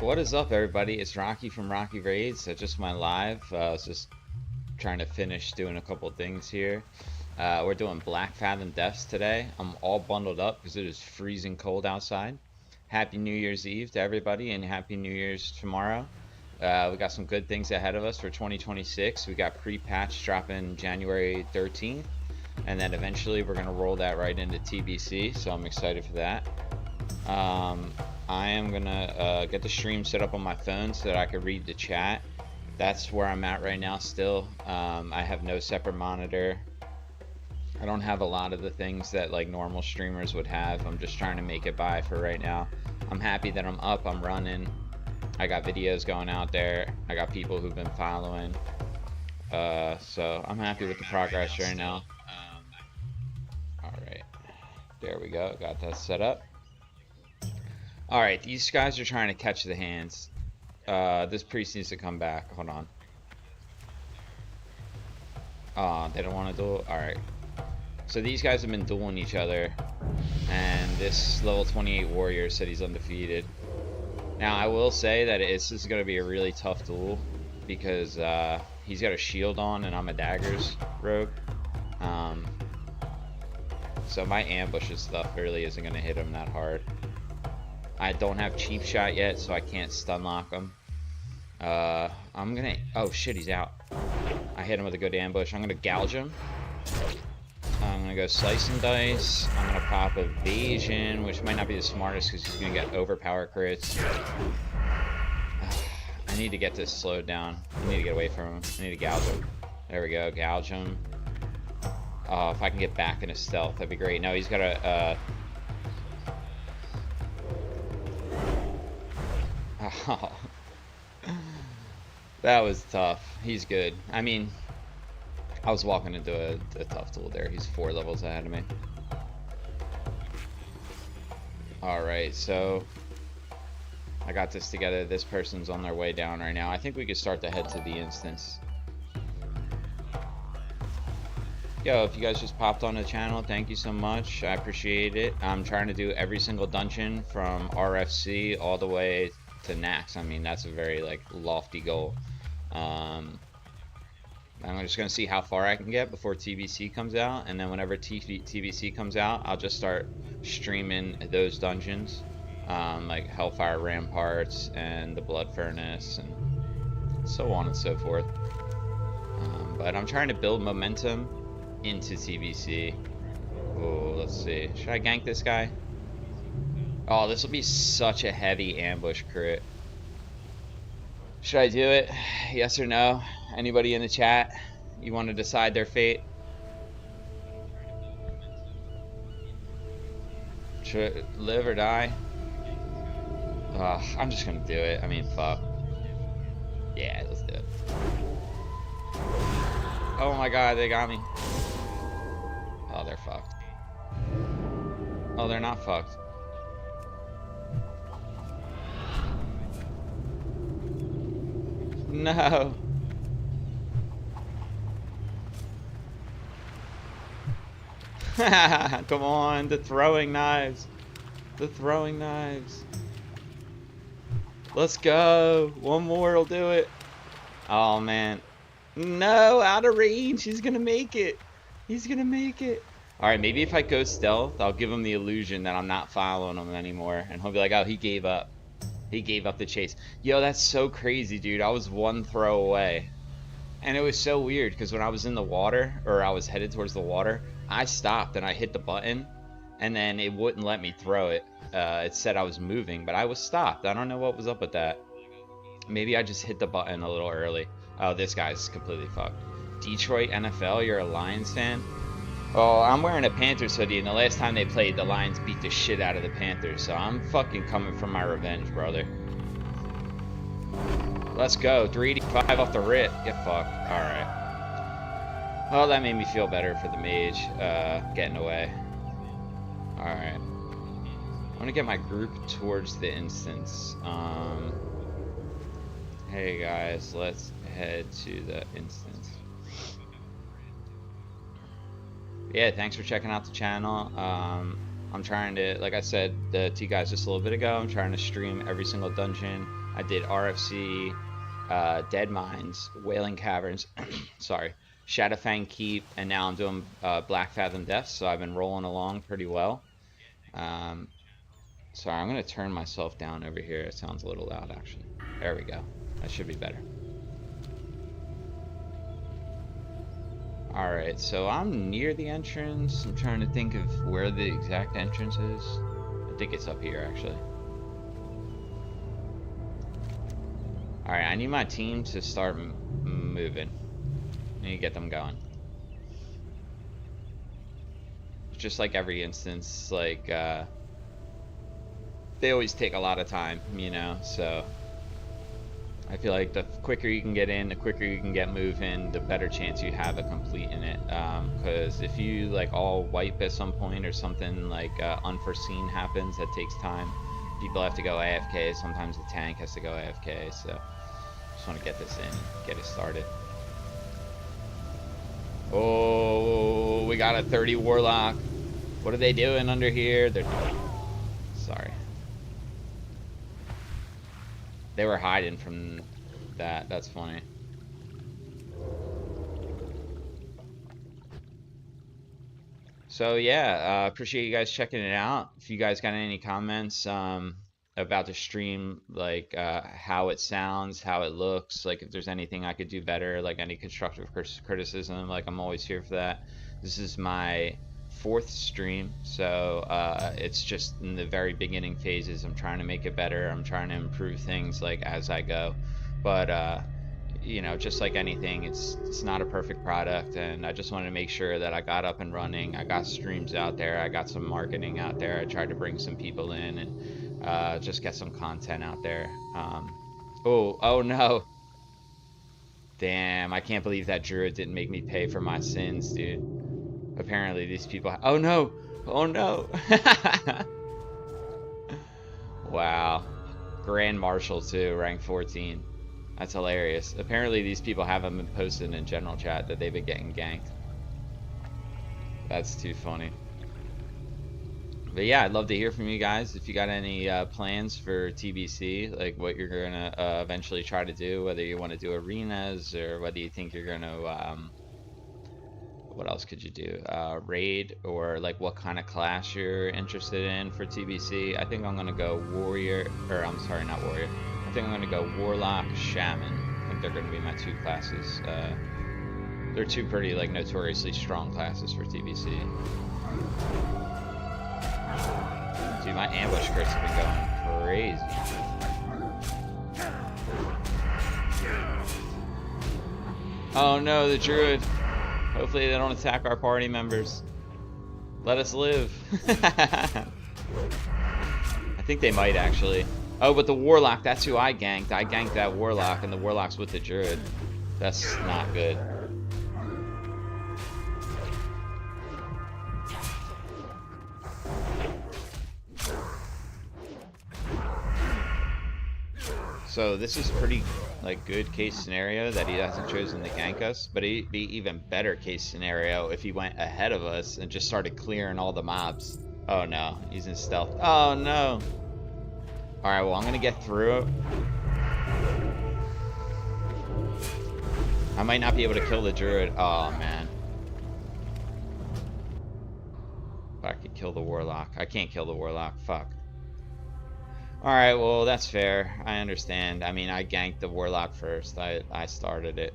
What is up, everybody? It's Rocky from Rocky Raids. I just went live. I was just trying to finish doing a couple things here. We're doing Blackfathom Depths today. I'm all bundled up because it is freezing cold outside. Happy New Year's Eve to everybody, and Happy New Year's tomorrow. We got some good things ahead of us for 2026. We got pre-patch dropping January 13th, and then eventually we're going to roll that right into TBC, so I'm excited for that. I am gonna get the stream set up on my phone so that I can read the chat. That's where I'm at right now still. I have no separate monitor. I don't have a lot of the things that like normal streamers would have. I'm just trying to make it by for right now. I'm happy that I'm up, I'm running. I got videos going out there. I got people who've been following. So I'm happy with the progress right now. Alright, there we go, got that set up. Alright, these guys are trying to catch the hands. This priest needs to come back. Hold on. They don't want to duel? Alright. So these guys have been dueling each other. And this level 28 warrior said he's undefeated. Now, I will say that this is going to be a really tough duel. Because he's got a shield on and I'm a daggers rogue. So my ambush and stuff really isn't going to hit him that hard. I don't have cheap shot yet, so I can't stun lock him. I'm gonna... Oh shit, he's out. I hit him with a good ambush. I'm gonna gouge him. I'm gonna go slice and dice. I'm gonna pop evasion, which might not be the smartest because he's gonna get overpower crits. I need to get this slowed down. I need to get away from him. I need to gouge him. There we go, gouge him. Oh, if I can get back into stealth, that'd be great. No, he's got a... Oh, that was tough. He's good. I mean, I was walking into a tough duel there. He's 4 levels ahead of me. Alright, so I got this together. This person's on their way down right now. I think we could start to head to the instance. Yo, if you guys just popped on the channel, thank you so much. I appreciate it. I'm trying to do every single dungeon from RFC all the way to Nax. I mean, that's a very like lofty goal. I'm just gonna see how far I can get before TBC comes out, and then whenever TBC comes out, I'll just start streaming those dungeons, like Hellfire Ramparts and the Blood Furnace and so on and so forth. But I'm trying to build momentum into TBC. Oh, let's see. Should I gank this guy? Oh, this will be such a heavy ambush crit. Should I do it? Yes or no? Anybody in the chat? You want to decide their fate? Should it live or die? I'm just gonna do it. I mean, fuck. Yeah, let's do it. Oh my god, they got me. Oh, they're fucked. Oh, they're not fucked. No. Come on, the throwing knives. The throwing knives. Let's go. One more will do it. Oh, man. No, out of range. He's going to make it. He's going to make it. Alright, maybe if I go stealth, I'll give him the illusion that I'm not following him anymore. And he'll be like, oh, he gave up. He gave up the chase. Yo, that's so crazy, dude. I was 1 throw away. And it was so weird because when I was in the water, or I was headed towards the water, I stopped and I hit the button and then it wouldn't let me throw it. It said I was moving, but I was stopped. I don't know what was up with that. Maybe I just hit the button a little early. Oh, this guy's completely fucked. Detroit NFL, you're a Lions fan? Oh, I'm wearing a Panthers hoodie, and the last time they played, the Lions beat the shit out of the Panthers, so I'm fucking coming for my revenge, brother. Let's go. 385 off the rip. Get fucked. Alright. Well, that made me feel better for the mage getting away. Alright. I want to get my group towards the instance. Hey guys, let's head to the instance. Yeah, thanks for checking out the channel. I'm trying to, like I said to you guys just a little bit ago, I'm trying to stream every single dungeon I did RFC, Dead Mines, Wailing Caverns, sorry, Shadowfang Keep, and now I'm doing Blackfathom Depths, so I've been rolling along pretty well. Sorry, I'm going to turn myself down over here. It sounds a little loud, actually. There we go. That should be better. Alright, so I'm near the entrance. I'm trying to think of where the exact entrance is. I think it's up here, actually. Alright, I need my team to start moving. I need to get them going. Just like every instance, like, they always take a lot of time, you know, so I feel like the quicker you can get in, the quicker you can get moving, the better chance you have of completing it. Because if you like all wipe at some point or something like unforeseen happens that takes time, people have to go AFK. Sometimes the tank has to go AFK. So just want to get this in, get it started. Oh, we got a 30 warlock. What are they doing under here? They're sorry. They were hiding from that. That's funny. So yeah, appreciate you guys checking it out. If you guys got any comments about the stream, like how it sounds, how it looks, like if there's anything I could do better, like any constructive criticism, like I'm always here for that. This is my 4th stream, so it's just in the very beginning phases. I'm trying to make it better. I'm trying to improve things like as I go, but you know, just like anything, it's not a perfect product, and I just wanted to make sure that I got up and running. I got streams out there, I got some marketing out there, I tried to bring some people in and just get some content out there. Oh no, damn, I can't believe that druid didn't make me pay for my sins, dude. Apparently these people, oh no, oh no. Wow, Grand Marshal too, rank 14. That's hilarious. Apparently these people haven't been posted in general chat that they've been getting ganked. That's too funny. But yeah, I'd love to hear from you guys if you got any plans for TBC, like what you're gonna eventually try to do, whether you want to do arenas or whether you think you're gonna what else could you do, raid, or like what kind of class you're interested in for TBC. I think I'm gonna go warrior, or I'm sorry, not warrior. I think I'm gonna go warlock, shaman. I think they're gonna be my 2 classes. They're 2 pretty like notoriously strong classes for TBC. Dude, my ambush crits have been going crazy. Oh no, the druid. Hopefully they don't attack our party members. Let us live. I think they might actually. Oh, but the warlock, that's who I ganked. I ganked that warlock, and the warlock's with the druid. That's not good. So this is pretty like good case scenario that he hasn't chosen to gank us, but it'd be even better case scenario if he went ahead of us and just started clearing all the mobs. Oh no, he's in stealth. Oh no. Alright, well I'm gonna get through it. I might not be able to kill the druid. Oh man. If I could kill the warlock. I can't kill the warlock. Fuck. Alright, well, that's fair. I understand. I mean, I ganked the warlock first. I started it.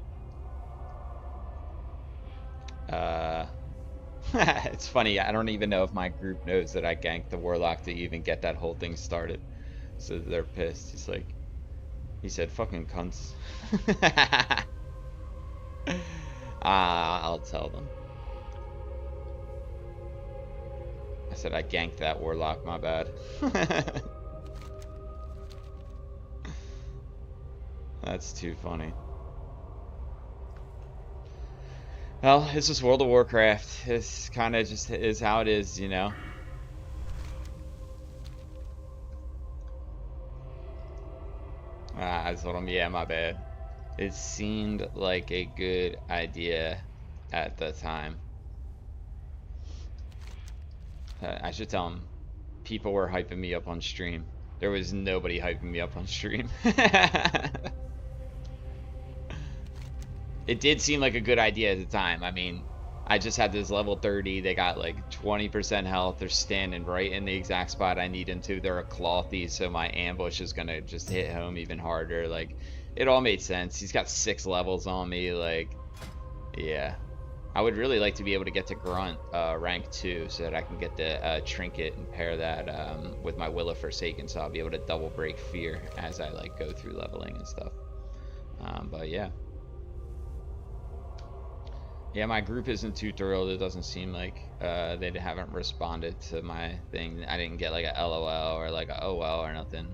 It's funny. I don't even know if my group knows that I ganked the warlock to even get that whole thing started. So they're pissed. He's like, he said, fucking cunts. I'll tell them. I said I ganked that warlock, my bad. That's too funny. Well, it's just World of Warcraft. It's kind of just is how it is, you know. I told him, yeah, my bad. It seemed like a good idea at the time. I should tell him. People were hyping me up on stream. There was nobody hyping me up on stream. It did seem like a good idea at the time. I mean, I just had this level 30. They got like 20% health. They're standing right in the exact spot I need them to. They're a clothy, so my ambush is gonna just hit home even harder. Like, it all made sense. He's got 6 levels on me. Like, yeah. I would really like to be able to get to Grunt rank 2 so that I can get the Trinket and pair that with my Will of Forsaken, so I'll be able to double break Fear as I like go through leveling and stuff. But yeah. Yeah, my group isn't too thrilled. It doesn't seem like they haven't responded to my thing. I didn't get like a LOL or like a oh well or nothing.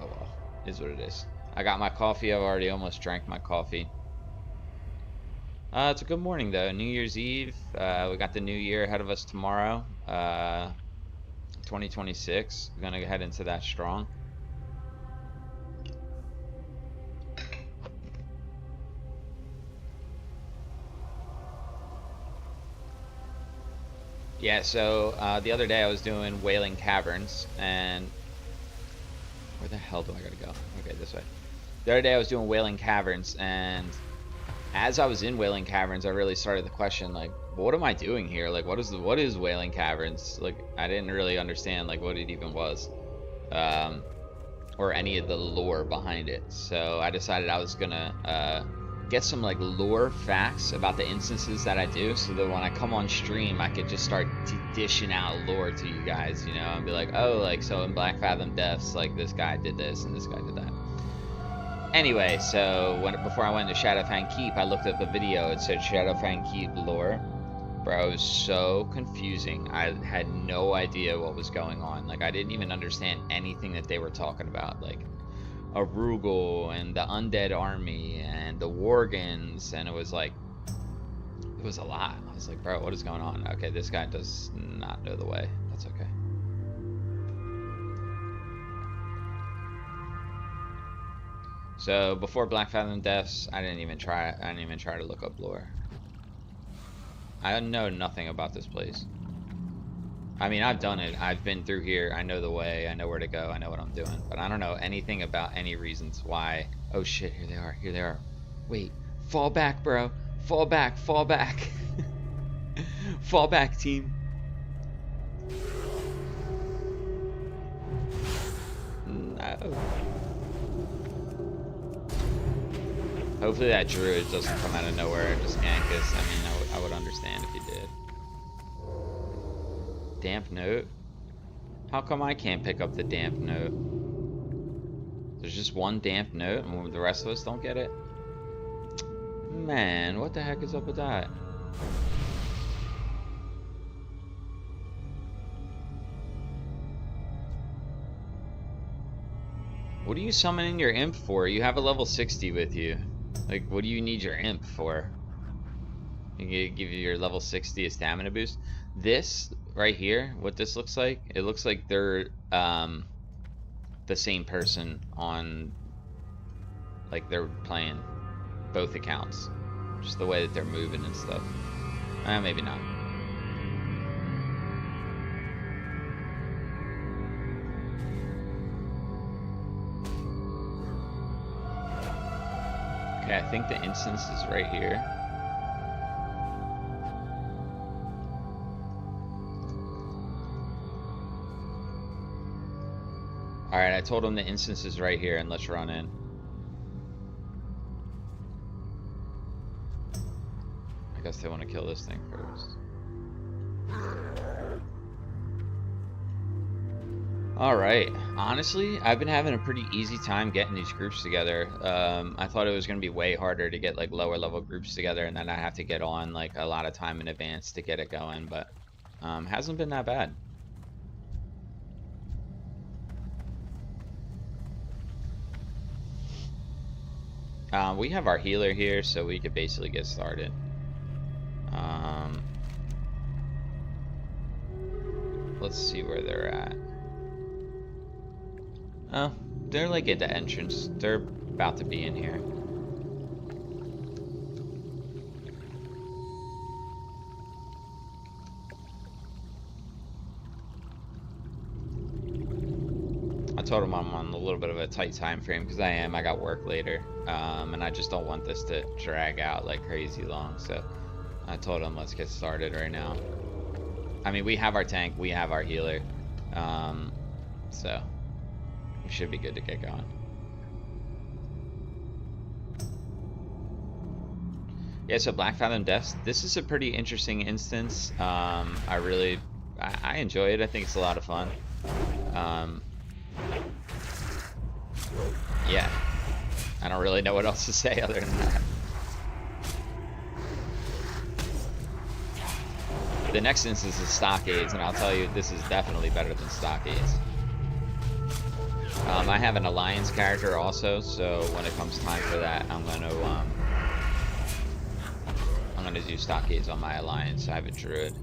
Oh well, is what it is. I got my coffee. I've already almost drank my coffee. It's a good morning though. New Year's Eve. We got the new year ahead of us tomorrow. 2026. We're gonna head into that strong. Yeah, so the other day I was doing Wailing Caverns, and where the hell do I gotta go? Okay, this way. The other day I was doing Wailing Caverns, and as I was in Wailing Caverns, I really started to question, like, what am I doing here? Like, what is Wailing Caverns? Like, I didn't really understand like what it even was, or any of the lore behind it. So I decided I was gonna get some like lore facts about the instances that I do, so that when I come on stream I could just start dishing out lore to you guys, you know, and be like, oh, like, so in Blackfathom Depths, like, this guy did this and this guy did that. Anyway, so before I went to Shadowfang Keep, I looked up a video. It said Shadowfang Keep lore. Bro, it was so confusing. I had no idea what was going on. Like, I didn't even understand anything that they were talking about. Like, Arugel and the Undead Army and the Worgans, and it was like, it was a lot. I was like, bro, what is going on? Okay, this guy does not know the way. That's okay. So before Blackfathom Depths, I didn't even try to look up lore. I know nothing about this place. I mean, I've done it. I've been through here. I know the way. I know where to go. I know what I'm doing. But I don't know anything about any reasons why. Oh shit, here they are. Here they are. Wait, fall back, bro. Fall back, fall back. Fall back, team. No. Hopefully that druid doesn't come out of nowhere and just gank us. I mean, I would understand if he did. Damp note? How come I can't pick up the damp note? There's just one damp note and the rest of us don't get it? Man, what the heck is up with that? What are you summoning your imp for? You have a level 60 with you. Like, what do you need your imp for? You give you your level 60 a stamina boost. This right here, what this looks like, it looks like they're the same person on, like, they're playing both accounts. Just the way that they're moving and stuff. Maybe not. Okay, I think the instance is right here. Alright, I told him the instance is right here, and let's run in. I guess they want to kill this thing first. Alright, honestly, I've been having a pretty easy time getting these groups together. I thought it was going to be way harder to get like lower level groups together, and then I have to get on like a lot of time in advance to get it going, but hasn't been that bad. We have our healer here, so we could basically get started. Let's see where they're at. Oh, they're like at the entrance. They're about to be in here. told him I'm on a little bit of a tight time frame because I got work later, and I just don't want this to drag out like crazy long. So I told him let's get started right now. I mean, we have our tank, we have our healer, so we should be good to get going. Yeah, so Blackfathom Depths, this is a pretty interesting instance. I enjoy it. I think it's a lot of fun. Yeah, I don't really know what else to say other than that. The next instance is Stockades, and I'll tell you, this is definitely better than Stockades. I have an Alliance character also, so when it comes time for that, I'm gonna do Stockades on my Alliance. I have a Druid.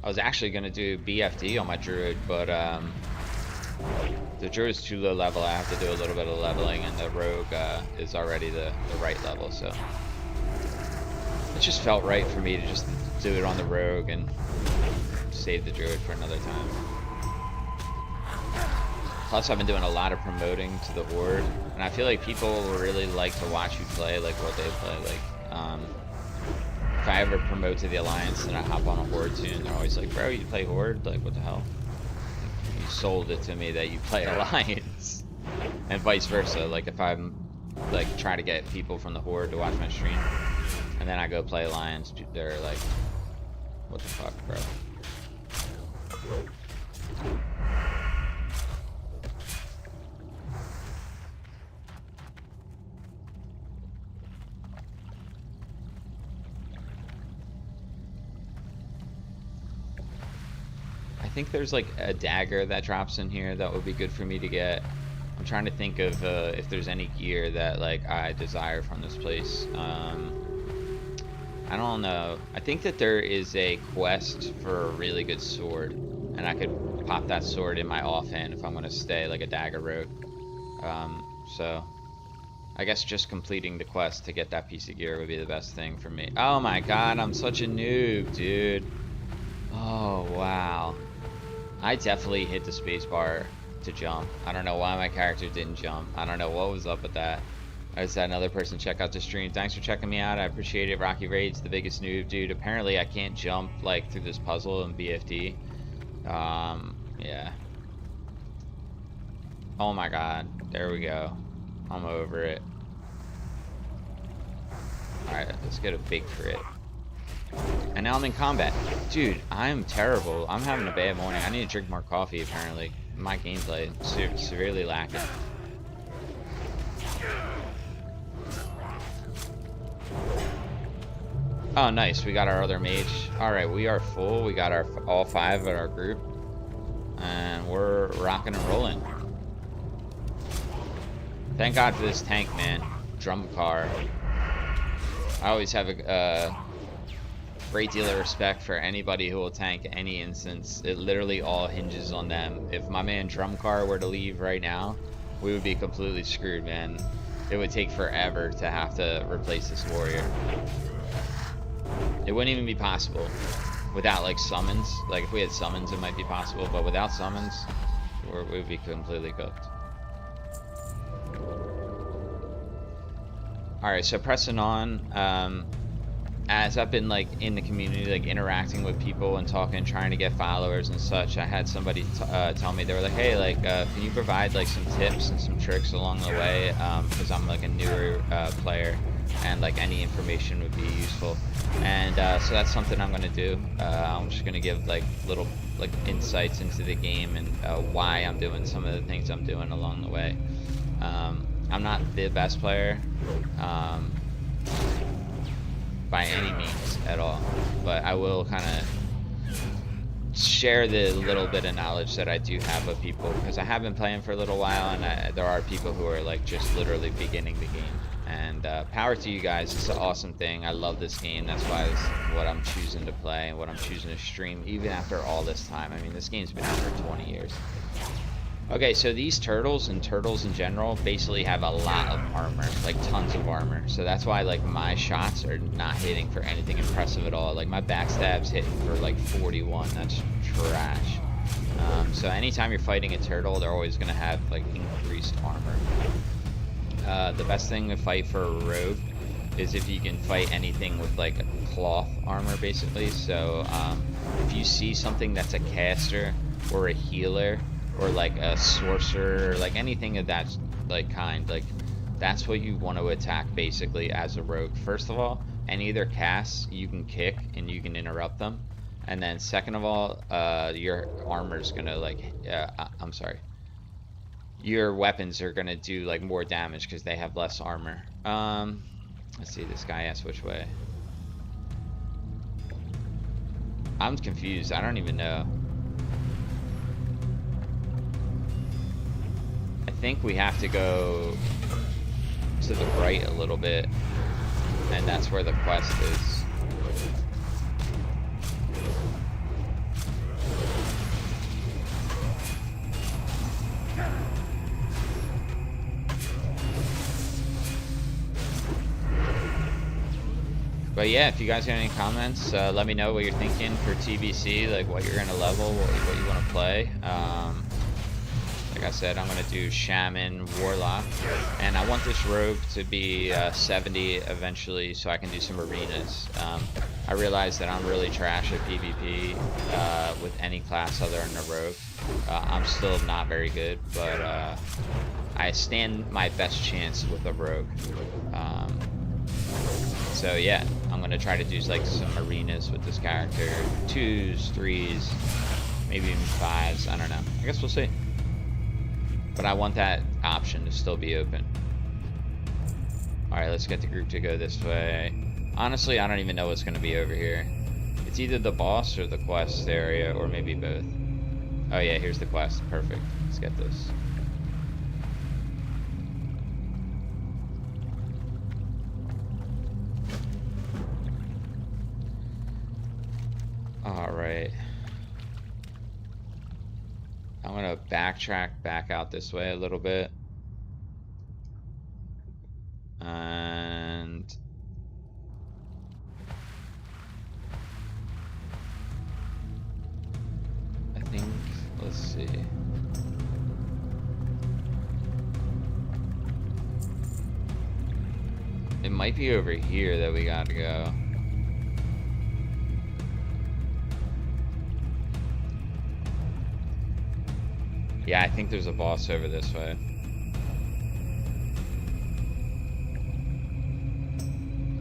I was actually gonna do BFD on my Druid, but the Druid is too low level. I have to do a little bit of leveling, and the Rogue is already the right level, so it just felt right for me to just do it on the Rogue and save the Druid for another time. Plus, I've been doing a lot of promoting to the Horde, and I feel like people really like to watch you play, like what they play. Like, if I ever promote to the Alliance and I hop on a Horde tune, they're always like, "Bro, you play Horde? Like, what the hell? Like, you sold it to me that you play Alliance," and vice versa. Like, if I'm like trying to get people from the Horde to watch my stream, and then I go play Alliance, they're like, "What the fuck, bro?" I think there's like a dagger that drops in here that would be good for me to get. I'm trying to think of if there's any gear that like I desire from this place. I don't know. I think that there is a quest for a really good sword, and I could pop that sword in my offhand if I'm gonna stay like a dagger rogue. So I guess just completing the quest to get that piece of gear would be the best thing for me. Oh my god, I'm such a noob, dude. Oh wow. I definitely hit the spacebar to jump. I don't know why my character didn't jump. I don't know what was up with that. I just had another person check out the stream. Thanks for checking me out. I appreciate it. Rocky Raid's the biggest noob, dude. Apparently I can't jump like through this puzzle in BFD. Yeah. Oh my god. There we go. I'm over it. Alright, let's get a big crit. And now I'm in combat. Dude, I'm terrible. I'm having a bad morning. I need to drink more coffee, apparently. My gameplay is severely lacking. Oh, nice. We got our other mage. Alright, we are full. We got our all 5 of our group. And we're rocking and rolling. Thank God for this tank, man. Drum car. I always have a great deal of respect for anybody who will tank any instance. It literally all hinges on them. If my man Drumcar were to leave right now, we would be completely screwed, man. It would take forever to have to replace this warrior. It wouldn't even be possible without like summons. Like if we had summons it might be possible, but without summons we would be completely cooked. Alright, so pressing on, as I've been like in the community, like interacting with people and talking, trying to get followers and such, I had somebody tell me, they were like, hey, like, can you provide like some tips and some tricks along the way, because I'm like a newer player, and like any information would be useful. And so that's something I'm gonna do. I'm just gonna give like little like insights into the game and why I'm doing some of the things I'm doing along the way. I'm not the best player by any means at all, but I will kind of share the little bit of knowledge that I do have with people, because I have been playing for a little while, and there are people who are like just literally beginning the game. And power to you guys. It's an awesome thing. I love this game. That's why it's what I'm choosing to play and what I'm choosing to stream even after all this time. I mean, this game's been out for 20 years. Okay, so these turtles and turtles in general basically have a lot of armor, like tons of armor. So that's why like my shots are not hitting for anything impressive at all. Like my backstab's hitting for like 41. That's trash. So anytime you're fighting a turtle, they're always gonna have like increased armor. The best thing to fight for a rogue is if you can fight anything with like a cloth armor, basically. So if you see something that's a caster or a healer, or like a sorcerer, or like anything of that like kind, like that's what you want to attack basically as a rogue. First of all, any of their casts you can kick and you can interrupt them, and then second of all, your armor's gonna like I'm sorry, your weapons are gonna do like more damage because they have less armor. Let's see, this guy asked which way. I'm confused, I don't even know. I think we have to go to the right a little bit, and that's where the quest is. But yeah, if you guys have any comments, let me know what you're thinking for TBC, like what you're gonna level, what you want to play. Like I said, I'm going to do Shaman, Warlock, and I want this rogue to be 70 eventually so I can do some arenas. I realize that I'm really trash at PvP with any class other than a rogue. I'm still not very good, but I stand my best chance with a rogue. So yeah, I'm going to try to do like some arenas with this character. 2s, 3s, maybe even 5s, I don't know. I guess we'll see. But I want that option to still be open. Alright, let's get the group to go this way. Honestly, I don't even know what's going to be over here. It's either the boss or the quest area, or maybe both. Oh yeah, here's the quest. Perfect. Let's get this. Alright. I'm gonna backtrack back out this way a little bit. And I think, let's see. It might be over here that we gotta go. Yeah, I think there's a boss over this way.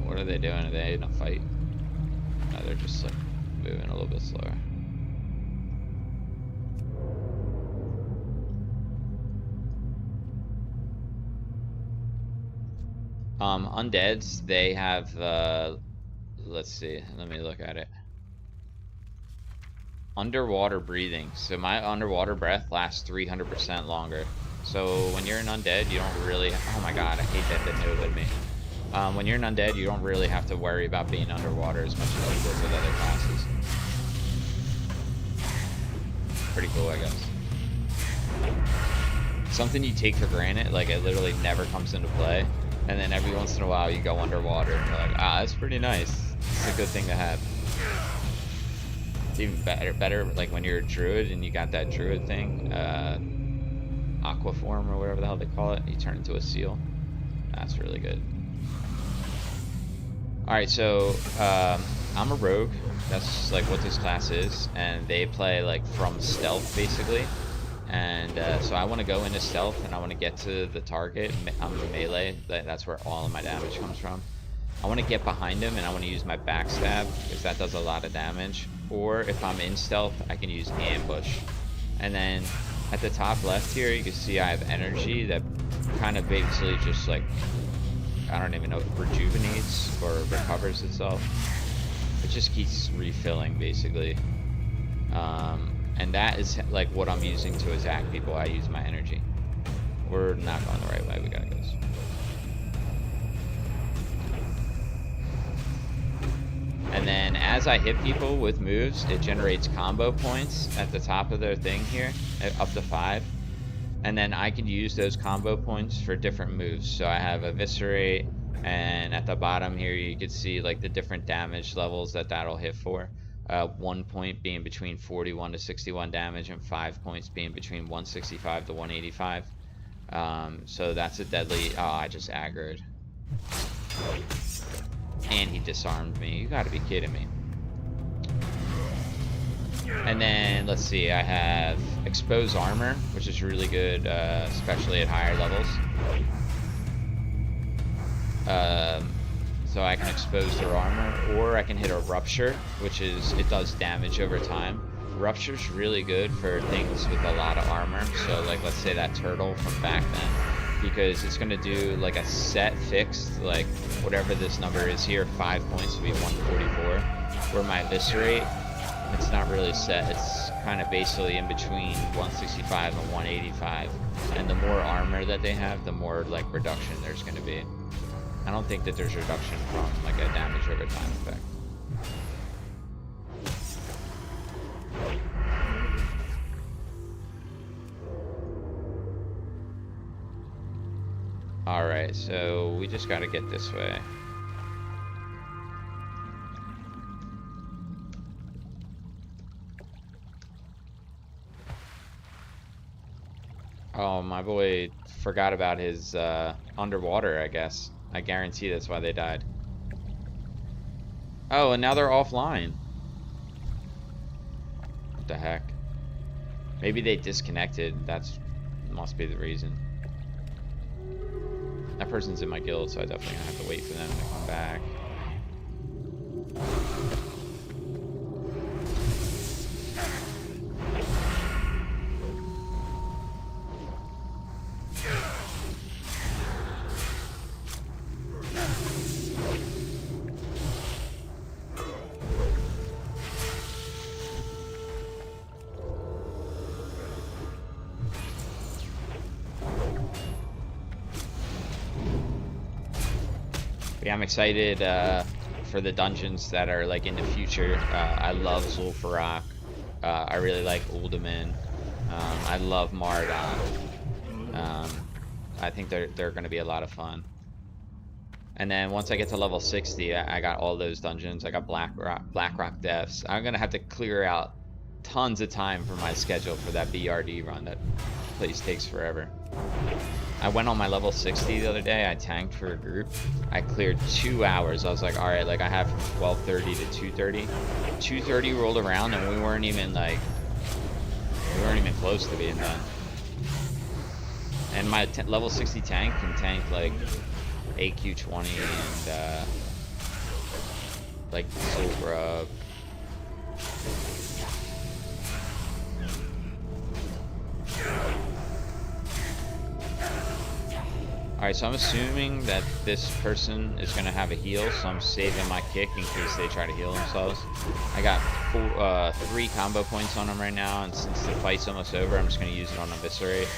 What are they doing? Are they in a fight? No, they're just like moving a little bit slower. Undeads, they have, let's see, let me look at it. Underwater breathing. So my underwater breath lasts 300% longer. So when you're an undead, you don't really, oh my god, I hate that they noted me. When you're an undead, you don't really have to worry about being underwater as much as you would with other classes. Pretty cool, I guess. Something you take for granted, like it literally never comes into play, and then every once in a while you go underwater and you're like, ah, that's pretty nice. It's a good thing to have. It's even better like when you're a druid and you got that druid thing, aqua form or whatever the hell they call it. You turn into a seal. That's really good. Alright, so I'm a rogue. That's like what this class is, and they play like from stealth basically. And so I want to go into stealth and I want to get to the target. I'm the melee. That's where all of my damage comes from. I want to get behind him and I want to use my backstab because that does a lot of damage. Or if I'm in stealth, I can use ambush. And then at the top left here, you can see I have energy that kind of basically just like, I don't even know, rejuvenates or recovers itself. It just keeps refilling basically. And that is like what I'm using to attack people. I use my energy. We're not going the right way. We gotta go this way. And then as I hit people with moves, it generates combo points at the top of their thing here, up to 5. And then I can use those combo points for different moves. So I have Eviscerate, and at the bottom here you can see like the different damage levels that that'll hit for. 1 point being between 41 to 61 damage, and 5 points being between 165 to 185. So that's a deadly. Oh, I just aggroed. And he disarmed me. You gotta be kidding me. And then, let's see, I have Expose Armor, which is really good, especially at higher levels. So I can expose their armor, or I can hit a Rupture, which is, it does damage over time. Rupture's really good for things with a lot of armor, so like let's say that turtle from back then, because it's going to do like a set fixed, like whatever this number is here, 5 points will be 144, where my Eviscerate, it's not really set, it's kind of basically in between 165 and 185, and the more armor that they have, the more like reduction there's going to be. I don't think that there's reduction from like a damage over time effect. Alright, so we just gotta get this way. Oh, my boy forgot about his underwater, I guess. I guarantee that's why they died. Oh, and now they're offline. What the heck? Maybe they disconnected. That's must be the reason. That person's in my guild, so I definitely have to wait for them to come back. Yeah, I'm excited for the dungeons that are like in the future. I love Zul'Farrak. I really like Uldaman. I love Mardon. I think they're going to be a lot of fun. And then once I get to level 60, I got all those dungeons. I got Blackrock Depths. I'm going to have to clear out tons of time for my schedule for that BRD run. That place takes forever. I went on my level 60 the other day. I tanked for a group. I cleared 2 hours. I was like, all right, like I have from 12:30 to 2:30. 2:30 rolled around and we weren't even close to being done. And my level 60 tank can tank like AQ20 and like Zul'Farrak. Alright, so I'm assuming that this person is going to have a heal, so I'm saving my kick in case they try to heal themselves. I got 3 combo points on them right now, and since the fight's almost over, I'm just going to use it on Eviscerate.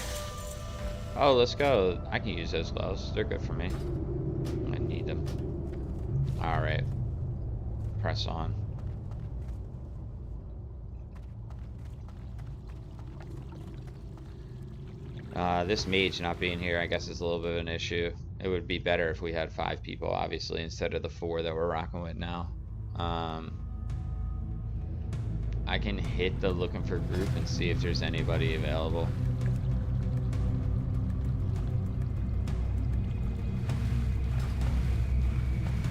Oh, let's go. I can use those gloves. They're good for me. I need them. Alright. Press on. This mage not being here, I guess, is a little bit of an issue. It would be better if we had 5 people, obviously, instead of the 4 that we're rocking with now. I can hit the looking for group and see if there's anybody available.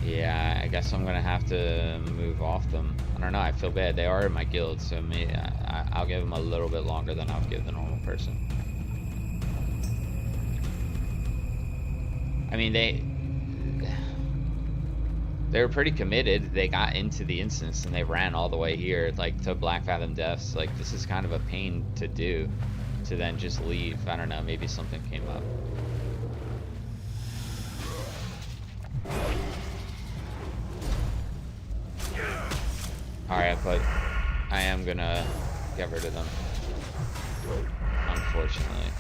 Yeah, I guess I'm gonna have to move off them. I don't know, I feel bad. They are in my guild, so maybe I'll give them a little bit longer than I would give the normal person. I mean, they were pretty committed. They got into the instance and they ran all the way here, like to Blackfathom Depths. Like, this is kind of a pain to do, to then just leave. I don't know, maybe something came up. Alright, but I am gonna get rid of them, unfortunately.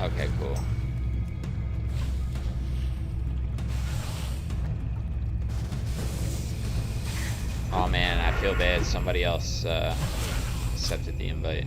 Okay, cool. Oh man, I feel bad. Somebody else accepted the invite.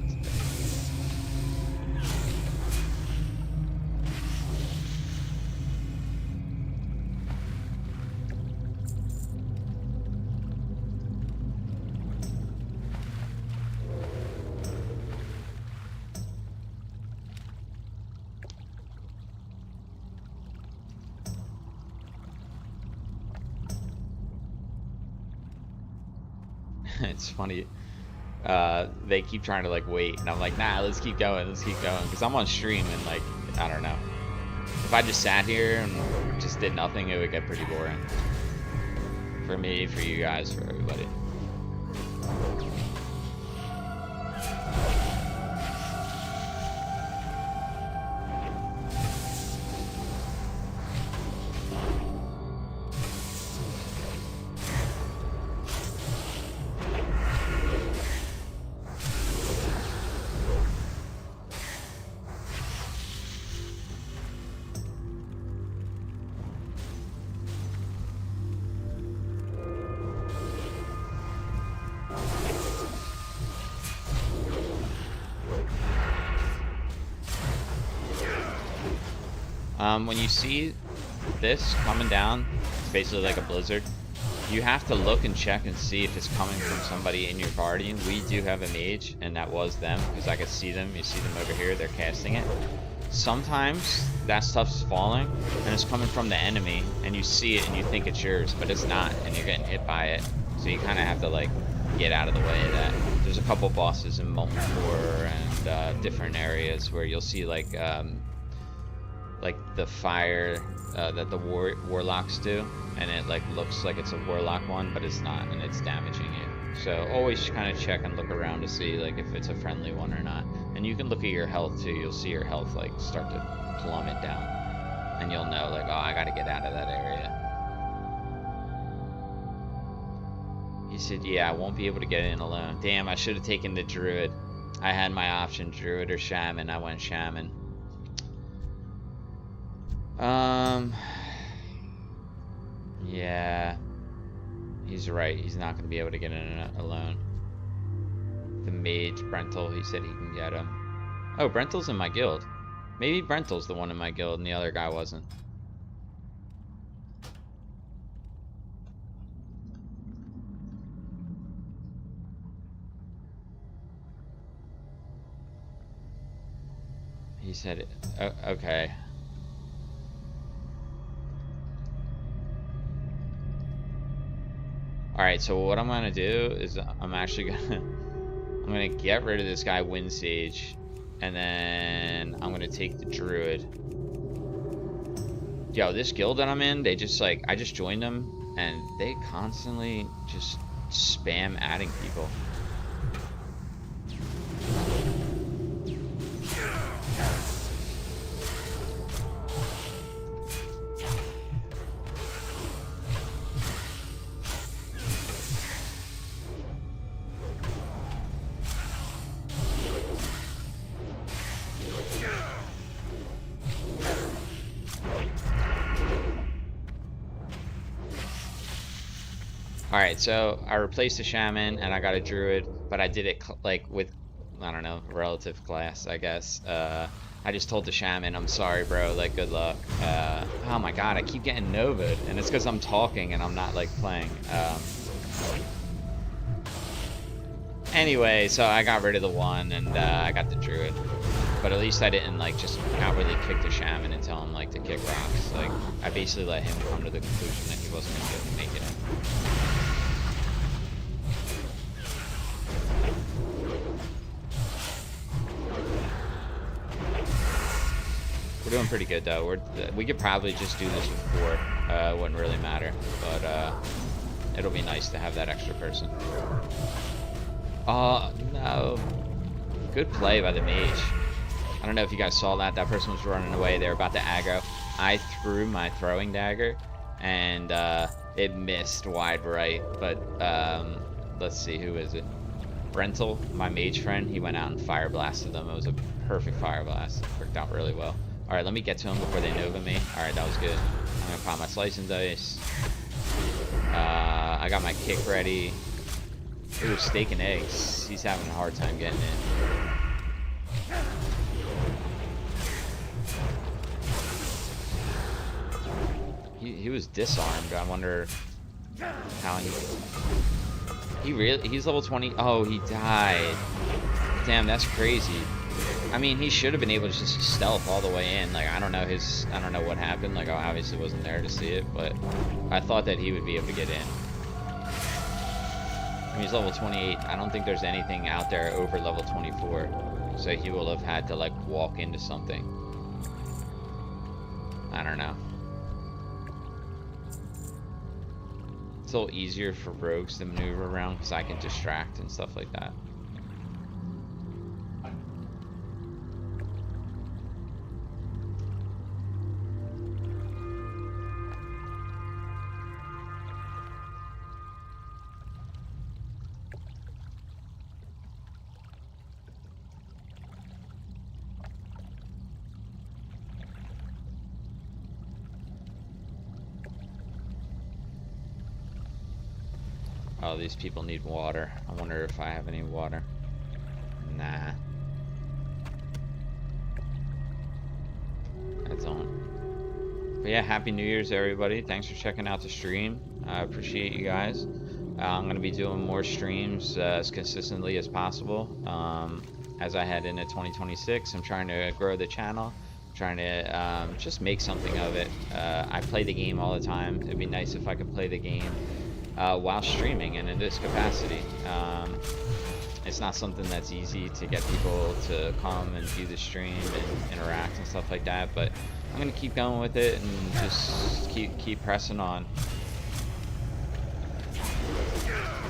It's funny. They keep trying to like wait, and I'm like, nah, let's keep going, because I'm on stream and like, I don't know. If I just sat here and just did nothing, it would get pretty boring. For me, for you guys, for everybody. When you see this coming down, it's basically like a blizzard. You have to look and check and see if it's coming from somebody in your party. We do have a mage, and that was them, because I could see them. You see them over here, they're casting it. Sometimes that stuff's falling, and it's coming from the enemy, and you see it and you think it's yours, but it's not, and you're getting hit by it. So you kind of have to like get out of the way of that. There's a couple bosses in Molten Core and different areas where you'll see like the fire that the warlocks do, and it like looks like it's a warlock one, but it's not, and it's damaging you. So always kind of check and look around to see like if it's a friendly one or not. And you can look at your health too. You'll see your health like start to plummet down, and you'll know like, oh, I gotta get out of that area. He said, yeah, I won't be able to get in alone. Damn, I should have taken the druid. I had my option, druid or shaman. I went shaman. Yeah, he's right. He's not going to be able to get in alone. The mage, Brentel, he said he can get him. Oh, Brentel's in my guild. Maybe Brentel's the one in my guild and the other guy wasn't. He said it. Okay. Alright, so what I'm gonna do is I'm gonna get rid of this guy Wind Sage, and then I'm gonna take the druid. Yo, this guild that I'm in, they just like, I just joined them and they constantly just spam adding people. Alright, so I replaced the shaman and I got a druid, but I did it like with, I don't know, relative class, I guess. I just told the shaman, I'm sorry, bro, like, good luck. Oh my god, I keep getting Nova'd, and it's because I'm talking and I'm not, like, playing. Anyway, so I got rid of the one and I got the druid. But at least I didn't, like, just outwardly kick the shaman and tell him, like, to kick rocks. Like, I basically let him come to the conclusion that he wasn't going to make it. We're doing pretty good though. We could probably just do this with 4. It wouldn't really matter, but it'll be nice to have that extra person. Oh no! Good play by the mage. I don't know if you guys saw that. That person was running away. They were about to aggro. I threw my throwing dagger, and it missed wide right. But let's see, who is it? Brentel, my mage friend. He went out and fire blasted them. It was a perfect fire blast. It worked out really well. Alright, let me get to him before they Nova me. Alright, that was good. I'm gonna pop my Slice and Dice. I got my kick ready. Ooh, steak and eggs. He's having a hard time getting in. He was disarmed. I wonder how he's level 20. Oh, he died. Damn, that's crazy. I mean, he should have been able to just stealth all the way in. Like, I don't know what happened. Like, I obviously wasn't there to see it, but I thought that he would be able to get in. I mean, he's level 28. I don't think there's anything out there over level 24. So he will have had to, like, walk into something. I don't know. It's a little easier for rogues to maneuver around because I can distract and stuff like that. Oh, these people need water. I wonder if I have any water. Nah. I don't. But yeah, Happy New Year's, everybody. Thanks for checking out the stream. I appreciate you guys. I'm going to be doing more streams as consistently as possible. As I head into 2026, I'm trying to grow the channel. I'm trying to just make something of it. I play the game all the time. It'd be nice if I could play the game while streaming and in this capacity. It's not something that's easy to get people to come and view the stream and interact and stuff like that, but I'm gonna keep going with it and just keep pressing on.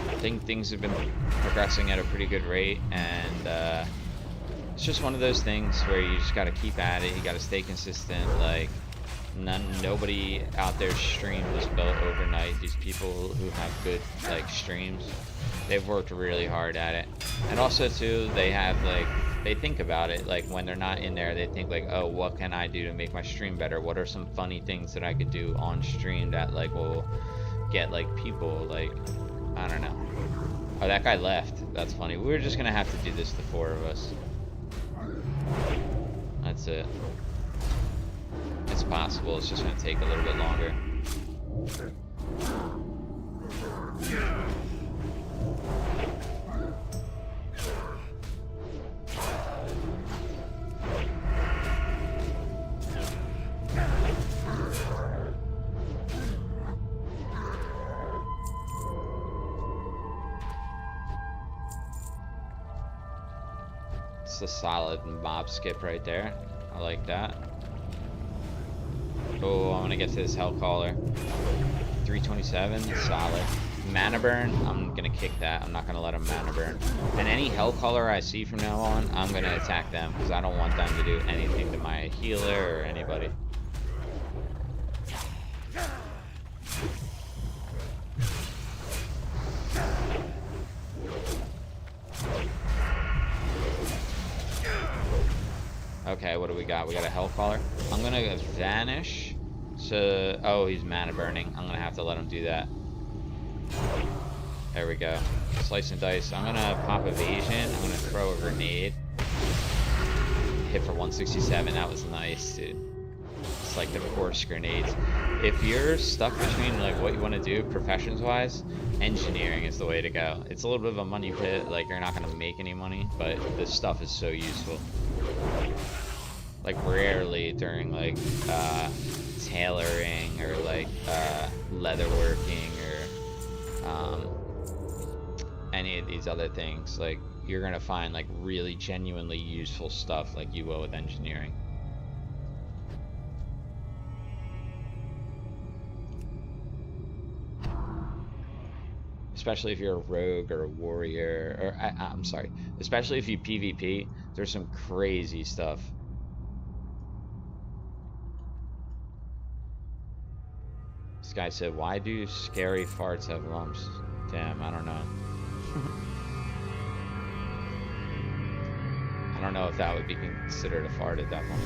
I think things have been progressing at a pretty good rate, and it's just one of those things where you just gotta keep at it. You gotta stay consistent. Like, nobody out there stream was built overnight. These people who have good, like, streams, they've worked really hard at it. And also too, they have, like, they think about it. Like, when they're not in there, they think like, oh, what can I do to make my stream better? What are some funny things that I could do on stream that, like, will get, like, people, like, I don't know. Oh, that guy left. That's funny. We were just gonna have to do this, the 4 of us. That's it. It's possible. It's just gonna take a little bit longer. It's a solid mob skip right there. I like that. Oh, I'm gonna get to this Hellcaller. 327, solid. Mana burn, I'm gonna kick that. I'm not gonna let him mana burn. And any Hellcaller I see from now on, I'm gonna attack them because I don't want them to do anything to my healer or anybody. Okay, what do we got? We got a Hellcaller. I'm gonna vanish. So, oh, he's mana burning. I'm gonna have to let him do that. There we go. Slice and dice. I'm gonna pop evasion. I'm gonna throw a grenade. Hit for 167. That was nice, dude. It's like the course grenades. If you're stuck between, like, what you want to do professions-wise, engineering is the way to go. It's a little bit of a money pit. Like, you're not gonna make any money, but this stuff is so useful. Like, rarely during, like, tailoring or, like, leatherworking or any of these other things, like, you're gonna find, like, really genuinely useful stuff like you will with engineering. Especially if you're a rogue or a warrior, or I'm sorry, especially if you PvP, there's some crazy stuff. This guy said, why do scary farts have lumps? Damn, I don't know. I don't know if that would be considered a fart at that point.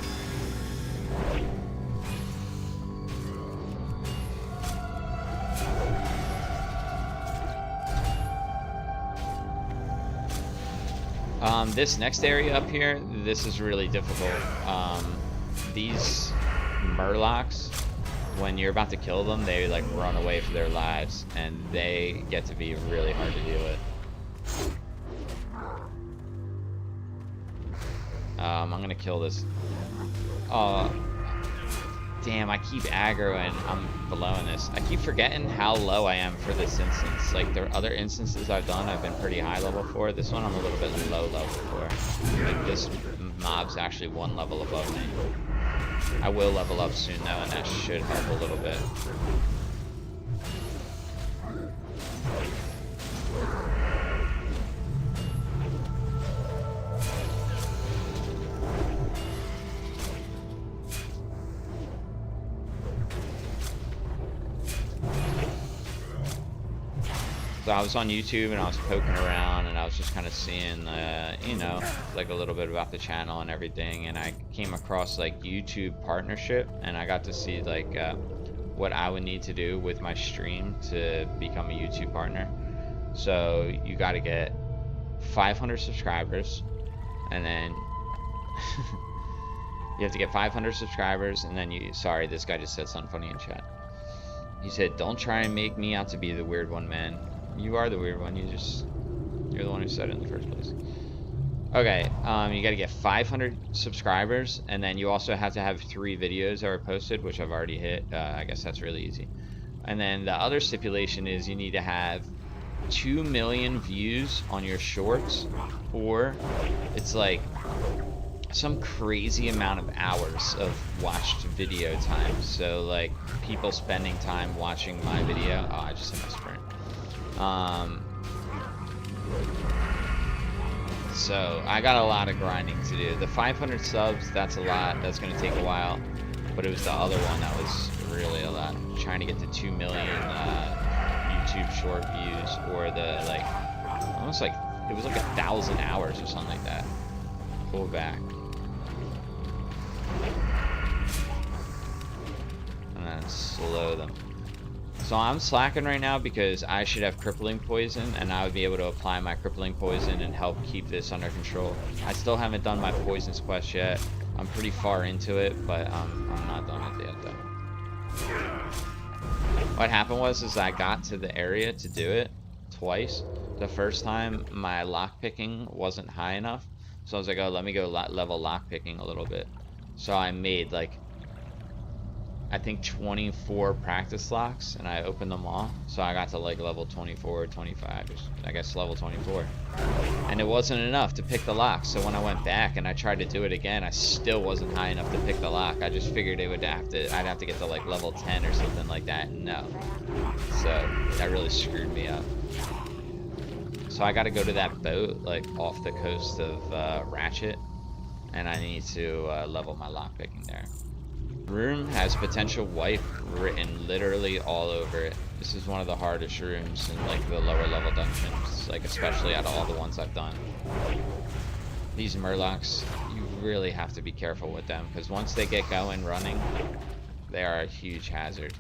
This next area up here, this is really difficult. These murlocs, when you're about to kill them, they like run away for their lives, and they get to be really hard to deal with. I'm gonna kill this. Oh, damn, I keep aggroing. I'm blowing this. I keep forgetting how low I am for this instance. Like, the other instances I've done, I've been pretty high level for. This one I'm a little bit low level for. Like, this mob's actually 1 level above me. I will level up soon, though, and that should help a little bit. So I was on YouTube and I was poking around and I was just kind of seeing, you know, like a little bit about the channel and everything. And I came across like YouTube partnership, and I got to see like what I would need to do with my stream to become a YouTube partner. So you got to get 500 subscribers, and then you have to get 500 subscribers, and then you, sorry, this guy just said something funny in chat. He said, "Don't try and make me out to be the weird one, man. You are the weird one. You're the one who said it in the first place." Okay, you got to get 500 subscribers, and then you also have to have 3 videos that were posted, which I've already hit. I guess that's really easy. And then the other stipulation is you need to have 2 million views on your shorts, or it's like some crazy amount of hours of watched video time. So like people spending time watching my video. Oh, I just hit my sprint. So I got a lot of grinding to do. The 500 subs, that's a lot. That's going to take a while. But it was the other one that was really a lot. Trying to get to 2 million YouTube short views, or the like, almost like, it was like 1,000 hours or something like that. Pull back. And then slow them. So I'm slacking right now because I should have crippling poison, and I would be able to apply my crippling poison and help keep this under control. I still haven't done my poisons quest yet. I'm pretty far into it, but I'm not done it yet though. What happened was I got to the area to do it twice. The first time my lockpicking wasn't high enough, so I was like, oh, let me go level lockpicking a little bit. So I made like, I think 24 practice locks, and I opened them all. So I got to like level 24 or 25, I guess level 24. And it wasn't enough to pick the lock. So when I went back and I tried to do it again, I still wasn't high enough to pick the lock. I just figured I'd have to get to like level 10 or something like that. No. So that really screwed me up. So I got to go to that boat like off the coast of Ratchet, and I need to level my lockpicking there. Room has potential wipe written literally all over it. This is one of the hardest rooms in like the lower level dungeons, like especially out of all the ones I've done. These murlocs, you really have to be careful with them, because once they get going running, they are a huge hazard.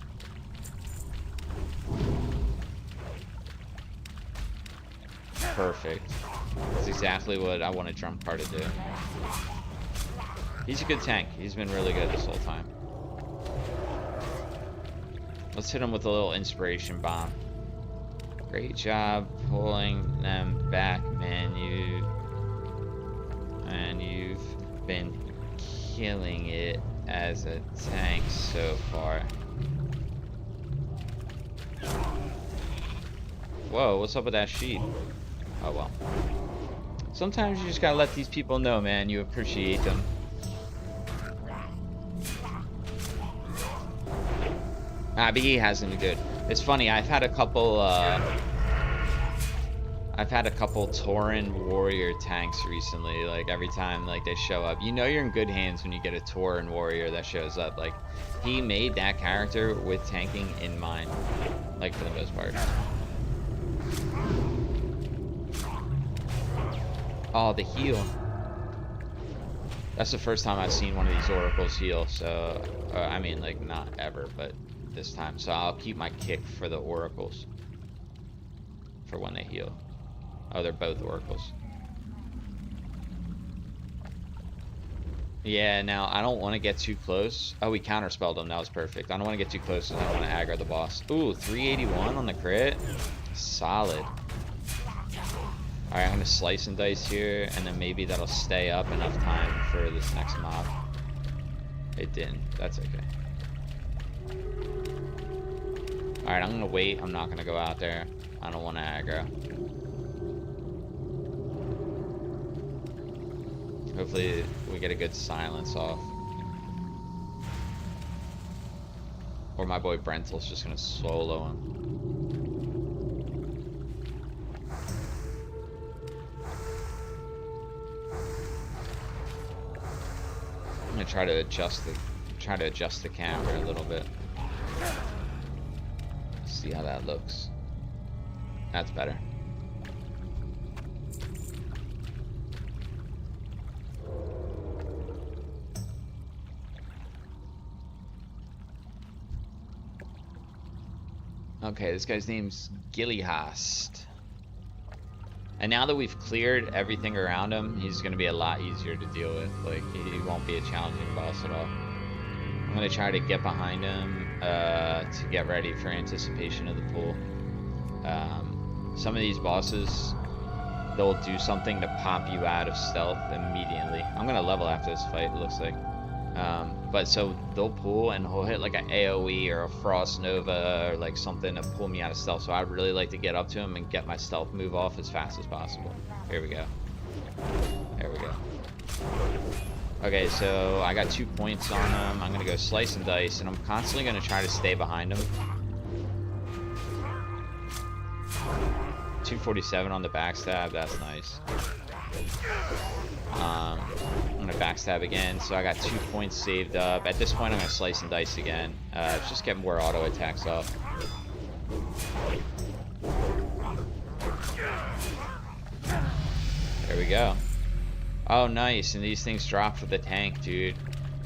Perfect. That's exactly what I want a drum car to do. He's a good tank. He's been really good this whole time. Let's hit him with a little inspiration bomb. Great job pulling them back, man. You've been killing it as a tank so far. Whoa, what's up with that sheep? Oh well. Sometimes you just gotta let these people know, man, you appreciate them. But he hasn't been good. It's funny, I've had a couple Tauren warrior tanks recently. Like every time like they show up, you know you're in good hands when you get a Tauren warrior that shows up. Like he made that character with tanking in mind, like for the most part. Oh, the heal. That's the first time I've seen one of these oracles heal, so I mean, like, not ever, but this time. So I'll keep my kick for the oracles for when they heal. Oh, they're both oracles. Yeah, now I don't want to get too close. Oh, we counterspelled them. That was perfect. I don't want to get too close because I don't want to aggro the boss. Ooh, 381 on the crit. Solid. Alright, I'm going to slice and dice here, and then maybe that'll stay up enough time for this next mob. It didn't. That's okay. Alright, I'm going to wait. I'm not going to go out there. I don't want to aggro. Hopefully we get a good silence off. Or my boy Brentel's just going to solo him. I'm going to try to adjust the camera a little bit. See how that looks. That's better. Okay, this guy's name's Gillyhast. And now that we've cleared everything around him, he's going to be a lot easier to deal with. Like, he won't be a challenging boss at all. I'm going to try to get behind him to get ready for anticipation of the pool. Some of these bosses, they'll do something to pop you out of stealth immediately. I'm going to level after this fight, it looks like. But so they'll pull and he'll hit like an AoE or a Frost Nova or like something to pull me out of stealth. So I'd really like to get up to him and get my stealth move off as fast as possible. Here we go. There we go. Okay, so I got 2 points on him. I'm going to go slice and dice, and I'm constantly going to try to stay behind him. 247 on the backstab. That's nice. I'm going to backstab again, so I got 2 points saved up. At this point, I'm going to slice and dice again. Just get more auto attacks off. There we go. Oh, nice. And these things drop for the tank, dude.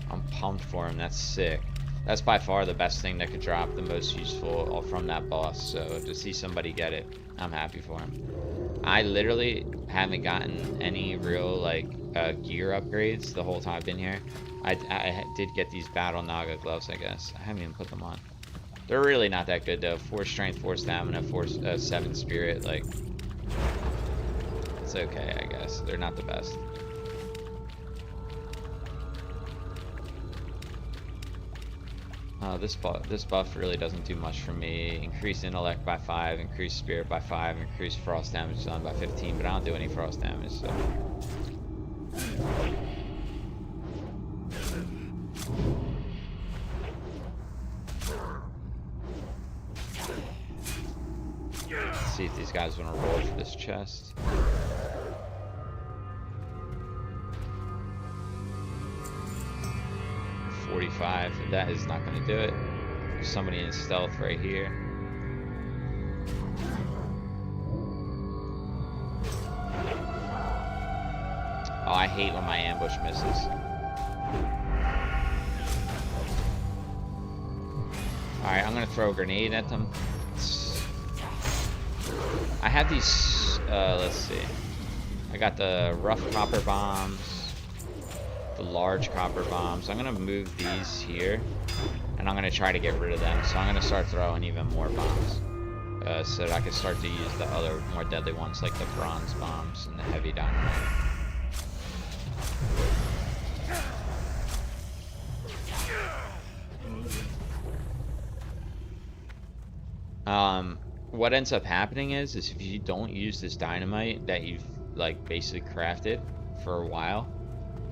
I'm pumped for him. That's sick. That's by far the best thing that could drop, the most useful from that boss. So to see somebody get it, I'm happy for him. I literally haven't gotten any real, like, gear upgrades the whole time I've been here. I did get these Battle Naga gloves, I guess. I haven't even put them on. They're really not that good, though. 4 strength, 4 stamina, 7 spirit. Like, it's okay, I guess. They're not the best. This buff really doesn't do much for me. Increase intellect by 5, increase spirit by 5, increase frost damage done by 15, but I don't do any frost damage, so. Let's see if these guys want to roll for this chest. That is not going to do it. There's somebody in stealth right here. Oh, I hate when my ambush misses. Alright, I'm going to throw a grenade at them. I have these, let's see. I got the rough copper bombs. Large copper bombs. I'm gonna move these here, and I'm gonna try to get rid of them. So I'm gonna start throwing even more bombs, so that I can start to use the other more deadly ones, like the bronze bombs and the heavy dynamite. What ends up happening is if you don't use this dynamite that you've like basically crafted for a while,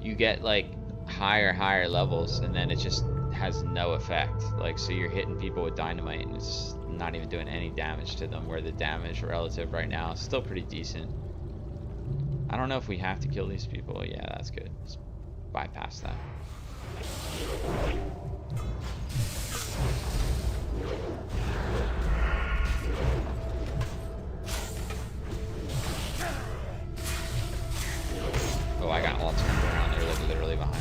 you get like higher levels, and then it just has no effect. Like, so you're hitting people with dynamite and it's not even doing any damage to them, where the damage relative right now is still pretty decent. I don't know if we have to kill these people. Yeah, that's good. Let's bypass that. Oh, I got all turned around. They're like literally behind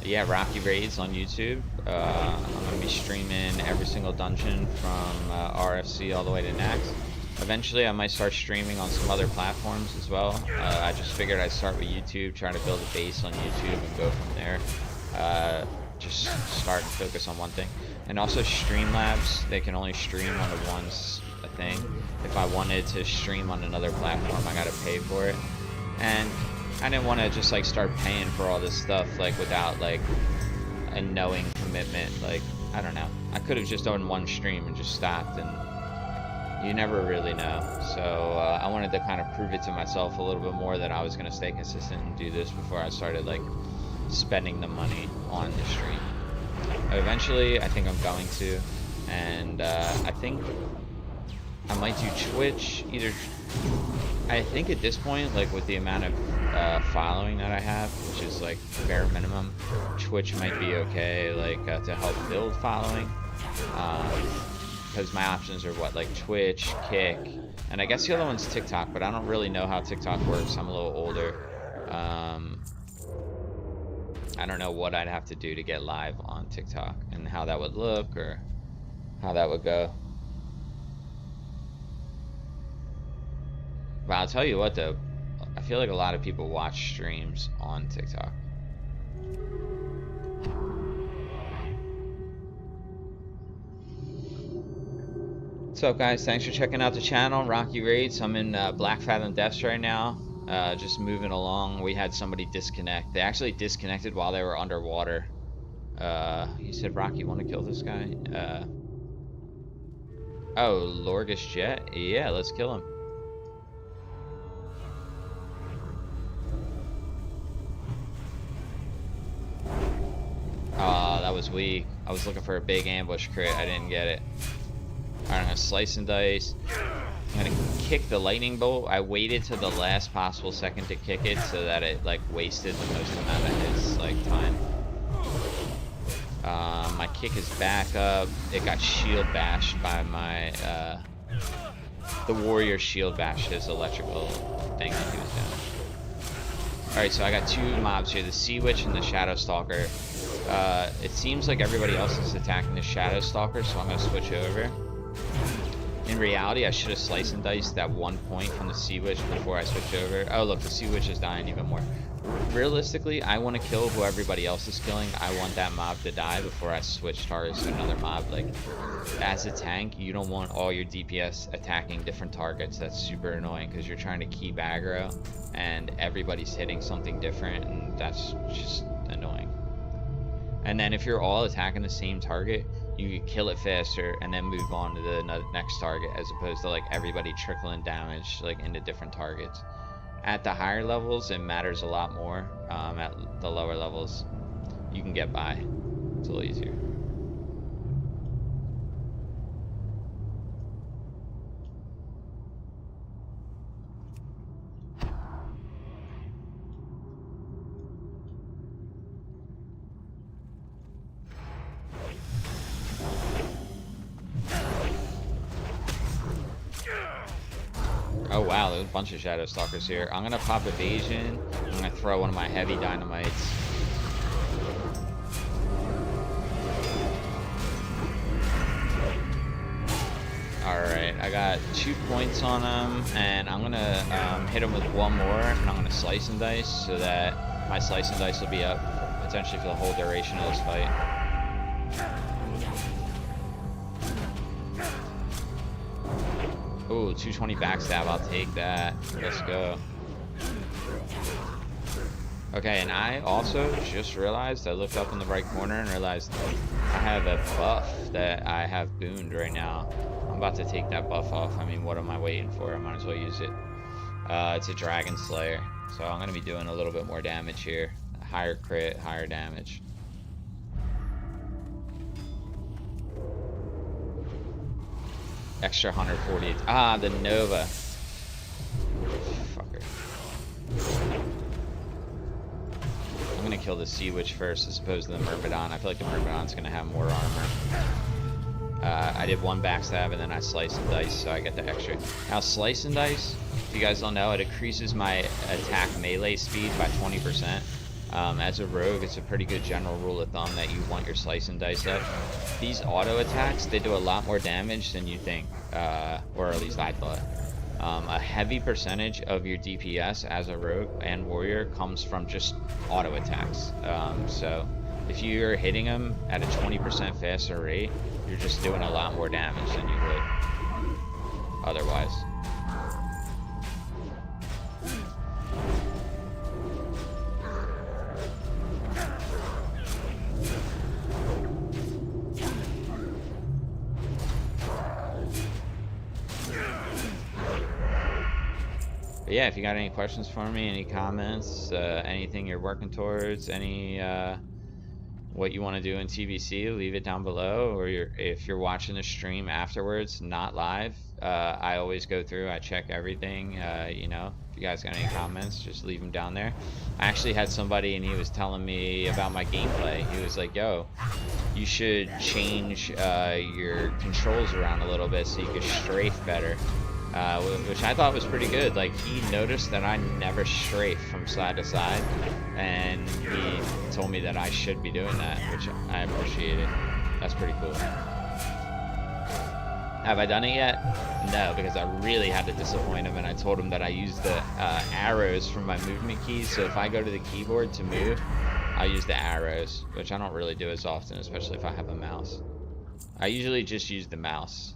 Yeah, Rocky Raids on YouTube. I'm gonna be streaming every single dungeon from RFC all the way to next. Eventually, I might start streaming on some other platforms as well. I just figured I'd start with YouTube, try to build a base on YouTube and go from there. Just start and focus on one thing. And also Streamlabs, they can only stream on the once a thing. If I wanted to stream on another platform, I gotta pay for it. And I didn't want to just like start paying for all this stuff like without like a knowing commitment. Like, I don't know. I could have just done one stream and just stopped, and you never really know. So I wanted to kind of prove it to myself a little bit more that I was going to stay consistent and do this before I started like spending the money on the stream. Eventually, I think I'm going to, and I think I might do Twitch. I think at this point, like with the amount of following that I have, which is like bare minimum, Twitch might be okay, like to help build following. Because my options are what, like Twitch, Kick, and I guess the other one's TikTok, but I don't really know how TikTok works. I'm a little older. I don't know what I'd have to do to get live on TikTok and how that would look or how that would go. But I'll tell you what though, I feel like a lot of people watch streams on TikTok. What's up guys, thanks for checking out the channel, Rocky Raids. I'm in Blackfathom Depths right now, just moving along. We had somebody disconnect. They actually disconnected while they were underwater. He said, Rocky, you want to kill this guy? Oh, Lorgus Jet? Yeah, let's kill him. That was weak. I was looking for a big ambush crit. I didn't get it. Alright, I'm gonna slice and dice. I'm gonna kick the lightning bolt. I waited to the last possible second to kick it so that it like wasted the most amount of his like time. My kick is back up. It got shield bashed by my the warrior shield bashed his electrical thing that he was doing. Alright, so I got two mobs here, the Sea Witch and the Shadow Stalker. It seems like everybody else is attacking the Shadow Stalker, so I'm going to switch over. In reality, I should have sliced and diced that 1 point from the Sea Witch before I switch over. Oh, look, the Sea Witch is dying even more. Realistically, I want to kill who everybody else is killing. I want that mob to die before I switch targets to another mob. Like, as a tank, you don't want all your DPS attacking different targets. That's super annoying because you're trying to keep aggro and everybody's hitting something different, and that's just annoying. And then if you're all attacking the same target, you can kill it faster and then move on to the next target, as opposed to like everybody trickling damage like into different targets. At the higher levels, it matters a lot more. At the lower levels, you can get by. It's a little easier. Oh wow, there's a bunch of Shadow Stalkers here. I'm gonna pop evasion. I'm gonna throw one of my heavy dynamites. Alright, I got 2 points on him, and I'm gonna hit him with one more, and I'm gonna slice and dice so that my slice and dice will be up potentially for the whole duration of this fight. Ooh, 220 backstab, I'll take that. Let's go. Okay, and I also just realized, I looked up in the right corner and realized I have a buff that I have booned right now. I'm about to take that buff off. I mean, what am I waiting for? I might as well use it. It's a Dragon Slayer, so I'm going to be doing a little bit more damage here. Higher crit, higher damage. Extra 140. Ah, the Nova. Fucker. I'm gonna kill the Sea Witch first as opposed to the Myrmidon. I feel like the Myrmidon's gonna have more armor. I did one backstab and then I slice and dice, so I get the extra. Now, slice and dice, if you guys don't know, it increases my attack melee speed by 20%. As a rogue, it's a pretty good general rule of thumb that you want your slice and dice up. These auto attacks, they do a lot more damage than you think, or at least I thought. A heavy percentage of your DPS as a rogue and warrior comes from just auto attacks. So if you're hitting them at a 20% faster rate, you're just doing a lot more damage than you would otherwise. But yeah, if you got any questions for me, any comments, anything you're working towards, any what you want to do in TBC, leave it down below. Or if you're watching the stream afterwards, not live, I always go through, I check everything. You know, if you guys got any comments, just leave them down there. I actually had somebody and he was telling me about my gameplay. He was like, yo, you should change your controls around a little bit so you can strafe better. Which I thought was pretty good. Like, he noticed that I never strafe from side to side, and he told me that I should be doing that, which I appreciated. That's pretty cool. Have I done it yet? No, because I really had to disappoint him, and I told him that I use the arrows from my movement keys, so if I go to the keyboard to move, I'll use the arrows, which I don't really do as often, especially if I have a mouse. I usually just use the mouse.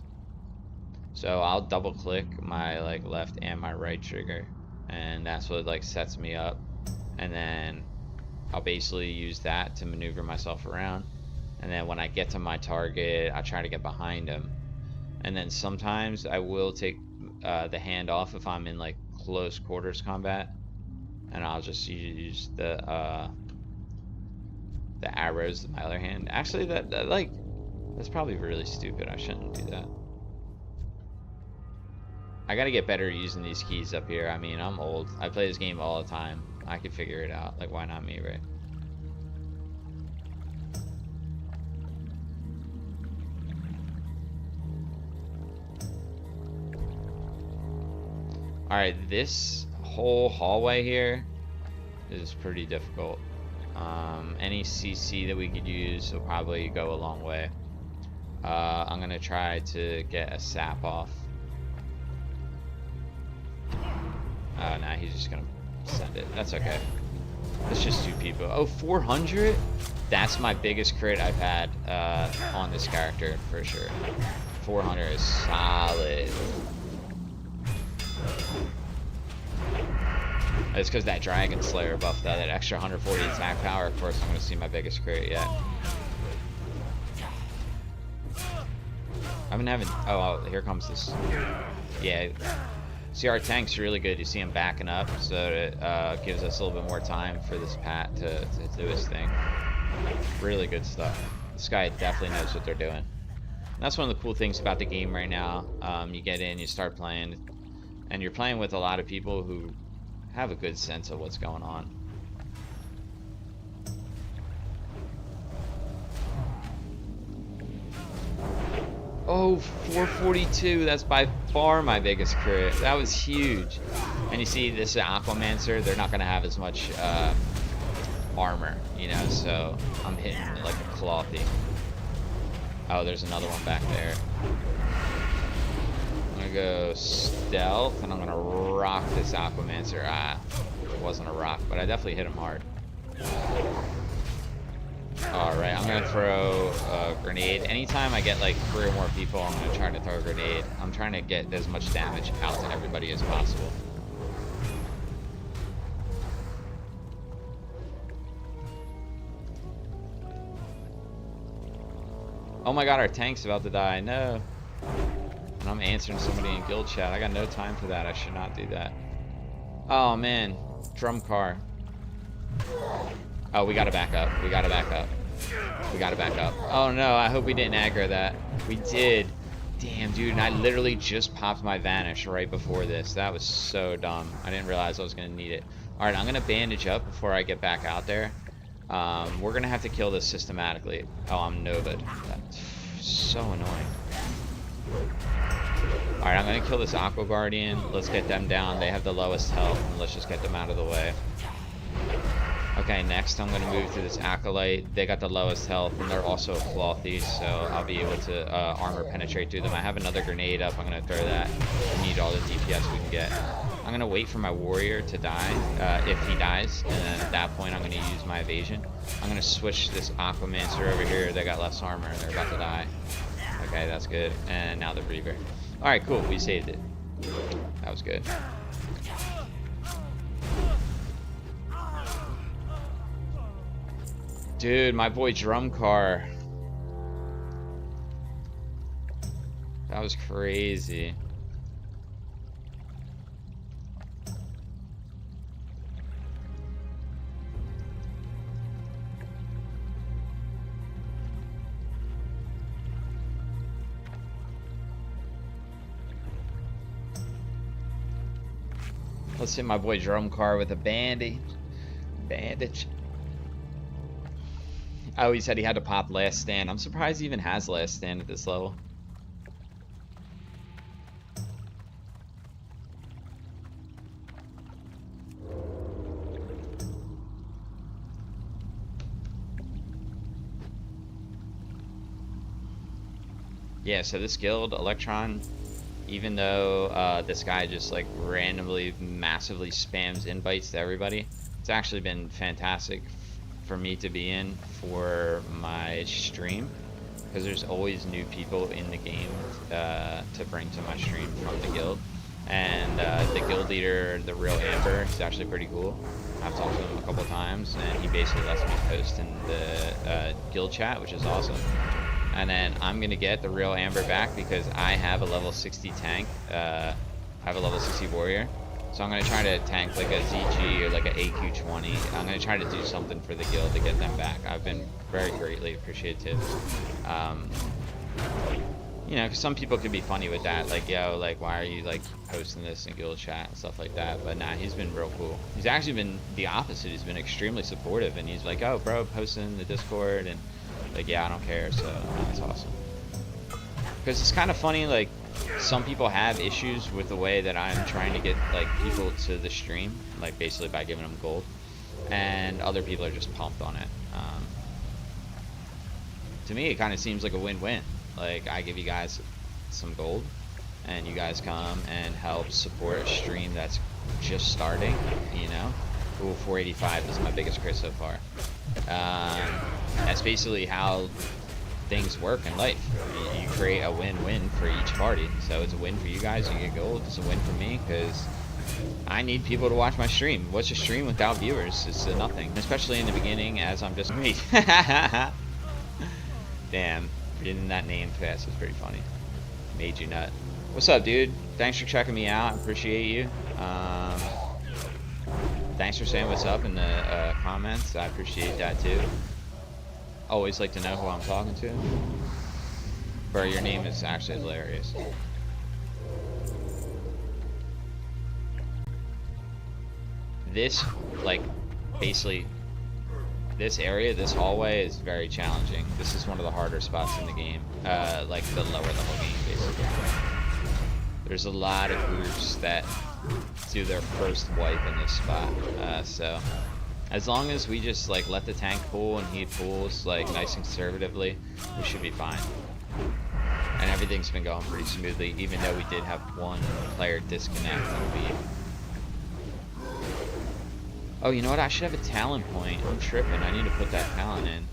So I'll double click my like left and my right trigger, and that's what like sets me up, and then I'll basically use that to maneuver myself around, and then when I get to my target, I try to get behind him, and then sometimes I will take the hand off if I'm in like close quarters combat, and I'll just use the arrows with my other hand. Actually, that's probably really stupid. I shouldn't do that. I gotta get better at using these keys up here. I mean, I'm old. I play this game all the time. I could figure it out. Like, why not me, right? Alright, this whole hallway here is pretty difficult. Any CC that we could use will probably go a long way. I'm gonna try to get a sap off. Oh, nah, he's just gonna send it. That's okay. It's just two people. Oh, 400? That's my biggest crit I've had on this character, for sure. 400 is solid. It's because that Dragon Slayer buff, though, that extra 140 attack power. Of course, I'm gonna see my biggest crit yet. I've been having... Oh, here comes this... Yeah. See, our tank's really good. You see him backing up, so it gives us a little bit more time for this Pat to do his thing. Really good stuff. This guy definitely knows what they're doing. And that's one of the cool things about the game right now. You get in, you start playing, and you're playing with a lot of people who have a good sense of what's going on. Oh, 442, that's by far my biggest crit. That was huge. And you see this Aquamancer, they're not going to have as much armor, you know, so I'm hitting like a clothy. Oh, there's another one back there. I'm going to go stealth, and I'm going to rock this Aquamancer. Ah, it wasn't a rock, but I definitely hit him hard. Alright, I'm gonna throw a grenade. Anytime I get like 3 or more people, I'm gonna try to throw a grenade. I'm trying to get as much damage out to everybody as possible. Oh my god, our tank's about to die. No. And I'm answering somebody in guild chat. I got no time for that. I should not do that. Oh man, drum car. Oh, we gotta back up. We gotta back up. We gotta back up. Oh no, I hope we didn't aggro that. We did. Damn, dude, and I literally just popped my Vanish right before this. That was so dumb. I didn't realize I was gonna need it. Alright, I'm gonna bandage up before I get back out there. We're gonna have to kill this systematically. Oh, I'm Nova'd. That's so annoying. Alright, I'm gonna kill this Aqua Guardian. Let's get them down. They have the lowest health, and let's just get them out of the way. Okay, next I'm gonna move to this Acolyte. They got the lowest health, and they're also Clothy, so I'll be able to armor penetrate through them. I have another grenade up. I'm gonna throw that. We need all the DPS we can get. I'm gonna wait for my warrior to die, if he dies, and then at that point I'm gonna use my evasion. I'm gonna switch this Aquamancer over here. They got less armor, and they're about to die. Okay, that's good. And now the Reaver. Alright, cool. We saved it. That was good. Dude, my boy Drumcar. That was crazy. Let's hit my boy Drumcar with a bandage. Oh, he said he had to pop Last Stand. I'm surprised he even has Last Stand at this level. Yeah, so this guild, Electron, even though this guy just like randomly, massively spams invites to everybody, it's actually been fantastic for me to be in for my stream, because there's always new people in the game to bring to my stream from the guild. And the guild leader, the real Amber, is actually pretty cool. I've talked to him a couple times, and he basically lets me post in the guild chat, which is awesome. And then I'm gonna get the real Amber back because I have a level 60 tank. I have a level 60 warrior. So I'm going to try to tank like a ZG or like an AQ20. I'm going to try to do something for the guild to get them back. I've been very greatly appreciative. You know, because some people could be funny with that. Like, yo, like, why are you like posting this in guild chat and stuff like that? But nah, he's been real cool. He's actually been the opposite. He's been extremely supportive. And he's like, oh, bro, posting in the Discord. And like, yeah, I don't care. So that's awesome. Because it's kind of funny, like, some people have issues with the way that I'm trying to get like people to the stream, like basically by giving them gold, and other people are just pumped on it. To me, it kind of seems like a win-win. Like, I give you guys some gold, and you guys come and help support a stream that's just starting, you know. Ooh, 485 is my biggest crit so far. That's basically how things work in life. You create a win-win for each party. So it's a win for you guys, you get gold. It's a win for me because I need people to watch my stream. What's a stream without viewers? It's nothing. Especially in the beginning, as I'm just me. Damn, reading that name fast was pretty funny. Made you nut. What's up, dude? Thanks for checking me out. I appreciate you. Thanks for saying what's up in the comments. I appreciate that too. Always like to know who I'm talking to. Bro, your name is actually hilarious. This, like, basically, this area, this hallway is very challenging. This is one of the harder spots in the game. Like, the lower level game, basically. There's a lot of groups that do their first wipe in this spot. So as long as we just like let the tank pull and he pulls like nice and conservatively, we should be fine. And everything's been going pretty smoothly, even though we did have one player disconnect and leave. Oh, you know what? I should have a talent point. I'm tripping. I need to put that talent in.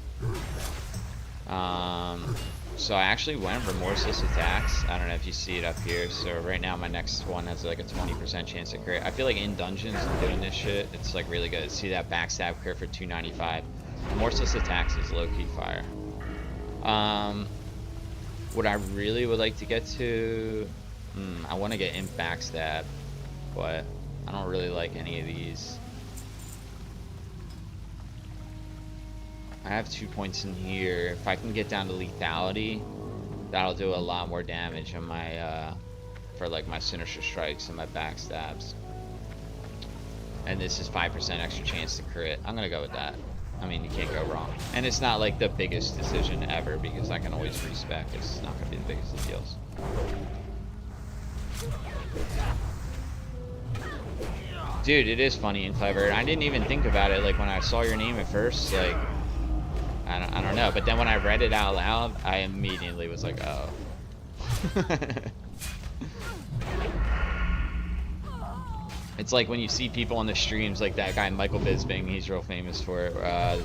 So I actually went Remorseless Attacks. I don't know if you see it up here. So right now my next one has like a 20% chance to crit. I feel like in dungeons and doing this shit, it's like really good. See that backstab crit for 295. Remorseless Attacks is low-key fire. What I really would like to get to... I want to get Imp Backstab, but I don't really like any of these. I have 2 points in here. If I can get down to lethality, that'll do a lot more damage on my, for like my Sinister Strikes and my backstabs. And this is 5% extra chance to crit. I'm gonna go with that. I mean, you can't go wrong. And it's not like the biggest decision ever because I can always respec. It's not gonna be the biggest of deals. Dude, it is funny and clever. I didn't even think about it, like, when I saw your name at first, like, I don't know. But then when I read it out loud, I immediately was like, oh. It's like when you see people on the streams, like that guy Michael Bisping, he's real famous for it,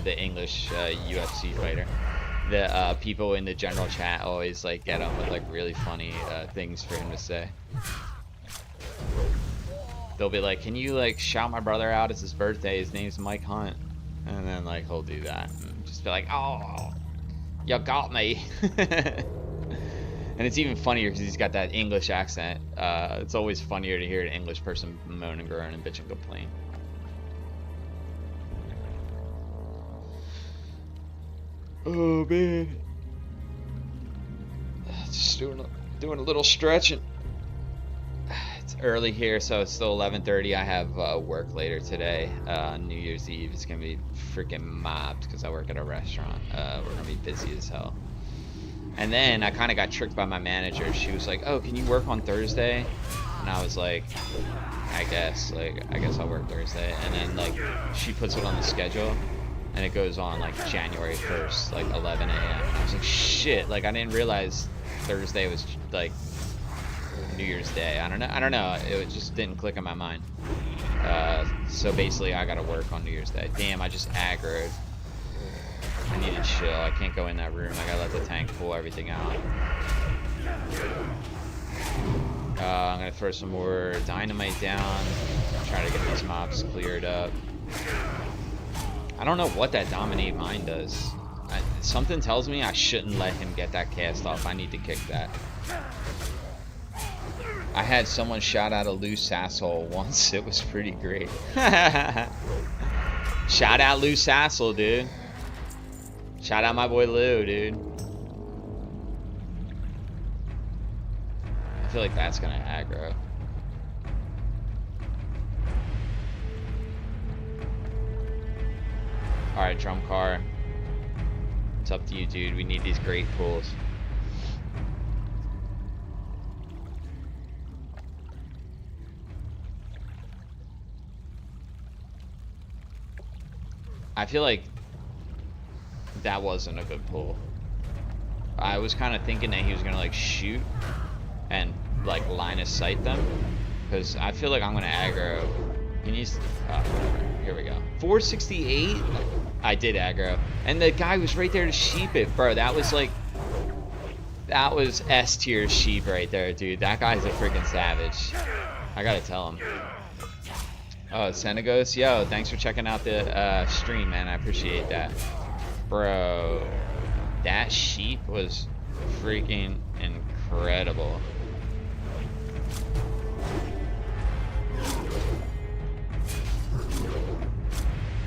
the English UFC fighter. The people in the general chat always like get him with like really funny things for him to say. They'll be like, "Can you like shout my brother out? It's his birthday. His name's Mike Hunt," and then like he'll do that, and just be like, "Oh, you got me." And it's even funnier because he's got that English accent. It's always funnier to hear an English person moan and groan and bitch and complain. Oh man, just doing a little stretching. It's early here, so it's still 11:30. I have work later today. New Year's Eve. It's gonna be freaking mobbed because I work at a restaurant. We're gonna be busy as hell. And then I kind of got tricked by my manager. She was like, "Oh, can you work on Thursday?" And I was like, I guess I'll work Thursday. And then like she puts it on the schedule, and it goes on like January 1st, like 11 a.m. And I was like, shit, like I didn't realize Thursday was like New Year's Day. I don't know. It just didn't click in my mind. So basically, I gotta work on New Year's Day. Damn, I just aggroed. I need to chill. I can't go in that room. I gotta let the tank pull everything out. I'm gonna throw some more dynamite down. Try to get these mobs cleared up. I don't know what that dominate mine does. Something tells me I shouldn't let him get that cast off. I need to kick that. I had someone shout out a loose asshole once. It was pretty great. Shout out loose asshole, dude. Shout out my boy Lou, dude. I feel like that's gonna aggro. Alright, drum car. It's up to you, dude. We need these great pulls. I feel like that wasn't a good pull. I was kind of thinking that he was gonna like shoot and like line of sight them, because I feel like I'm gonna aggro. He needs. Here we go. 468. I did aggro, and the guy was right there to sheep it, bro. That was like, that was S tier sheep right there, dude. That guy's a freaking savage. I gotta tell him. Oh, Senegos, yo, thanks for checking out the stream, man. I appreciate that. Bro, that sheep was freaking incredible.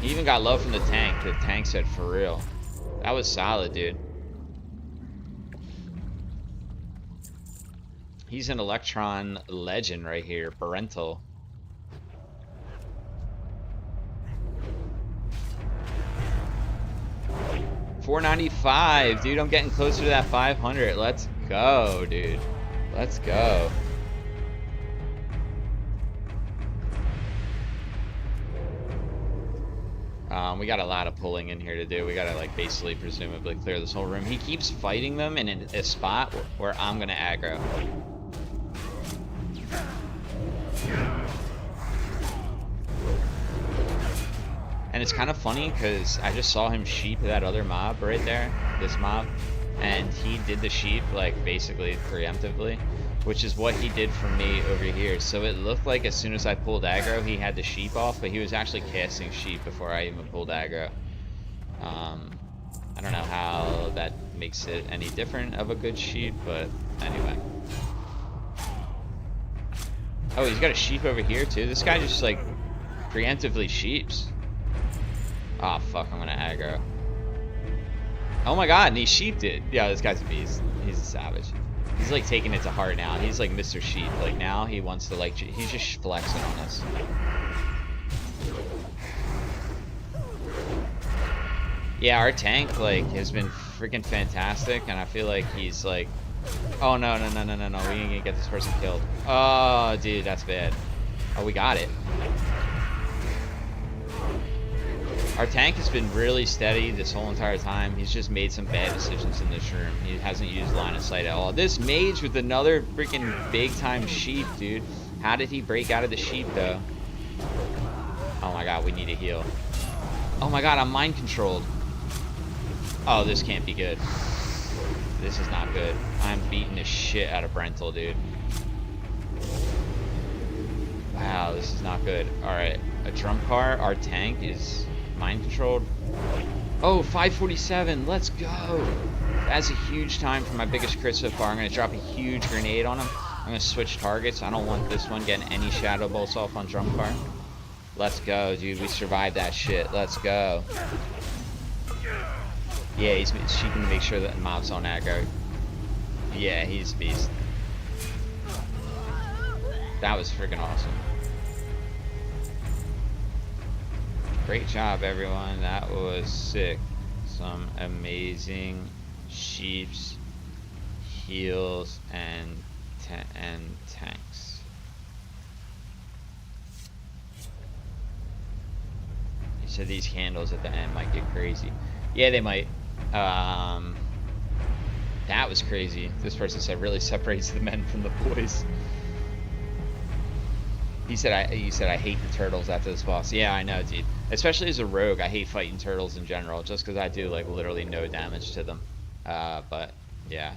He even got love from the tank. The tank said for real. That was solid, dude. He's an Electron legend right here, Parental. $495, dude. I'm getting closer to that 500. Let's go, dude. Let's go. We got a lot of pulling in here to do. We gotta like basically presumably clear this whole room. He keeps fighting them in a spot where I'm gonna aggro. And it's kind of funny because I just saw him sheep that other mob right there, this mob, and he did the sheep like basically preemptively, which is what he did for me over here. So it looked like as soon as I pulled aggro, he had the sheep off, but he was actually casting sheep before I even pulled aggro. I don't know how that makes it any different of a good sheep, but anyway. Oh, he's got a sheep over here too. This guy just like preemptively sheeps. Oh fuck, I'm gonna aggro. Oh my god, and he sheeped it. Yeah, this guy's a beast. He's a savage. He's like taking it to heart now. He's like Mr. Sheep. Like now he wants to like, he's just flexing on us. Yeah, our tank like has been freaking fantastic, and I feel like he's like, oh no, we ain't gonna get this person killed. Oh dude, that's bad. Oh, we got it. Our tank has been really steady this whole entire time. He's just made some bad decisions in this room. He hasn't used line of sight at all. This mage with another freaking big time sheep, dude. How did he break out of the sheep, though? Oh my god, we need a heal. Oh my god, I'm mind controlled. Oh, this can't be good. This is not good. I'm beating the shit out of Brental, dude. Wow, this is not good. Alright, a drum car. Our tank is mind controlled. Oh, 547. Let's go. That's a huge time for my biggest crit so far. I'm going to drop a huge grenade on him. I'm going to switch targets. I don't want this one getting any shadow bolts off on drum car. Let's go, dude. We survived that shit. Let's go. Yeah, she can make sure that mobs don't aggro. Yeah, he's a beast. That was freaking awesome. Great job, everyone. That was sick. Some amazing sheeps, heals, and tanks. You said these candles at the end might get crazy. Yeah, they might. That was crazy. This person said really separates the men from the boys. You said I hate the turtles after this boss. Yeah, I know, dude. Especially as a rogue, I hate fighting turtles in general, just because I do like literally no damage to them. But yeah.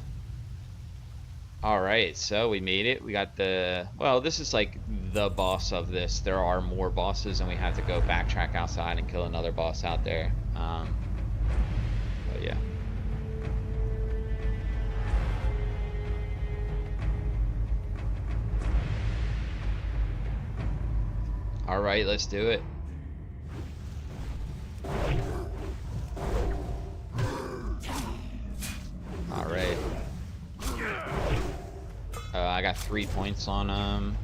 All right, so we made it. We got the, well, this is like the boss of this. There are more bosses, and we have to go backtrack outside and kill another boss out there. But yeah. All right, let's do it. All right. I got 3 points on him.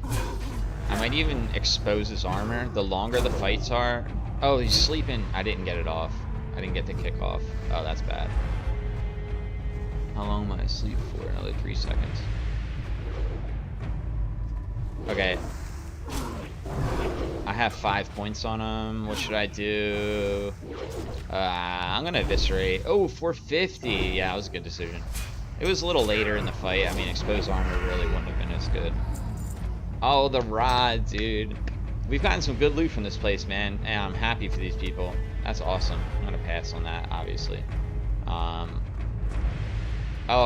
I might even expose his armor. The longer the fights are... Oh, he's sleeping. I didn't get it off. I didn't get the kick off. Oh, that's bad. How long am I asleep for? Another 3 seconds. Okay. I have 5 points on him. What should I do? I'm gonna eviscerate. Oh, 450. Yeah, that was a good decision. It was a little later in the fight. I mean, exposed armor really wouldn't have been as good. Oh, the rod, dude. We've gotten some good loot from this place, man. And I'm happy for these people. That's awesome. I'm gonna pass on that, obviously. Oh,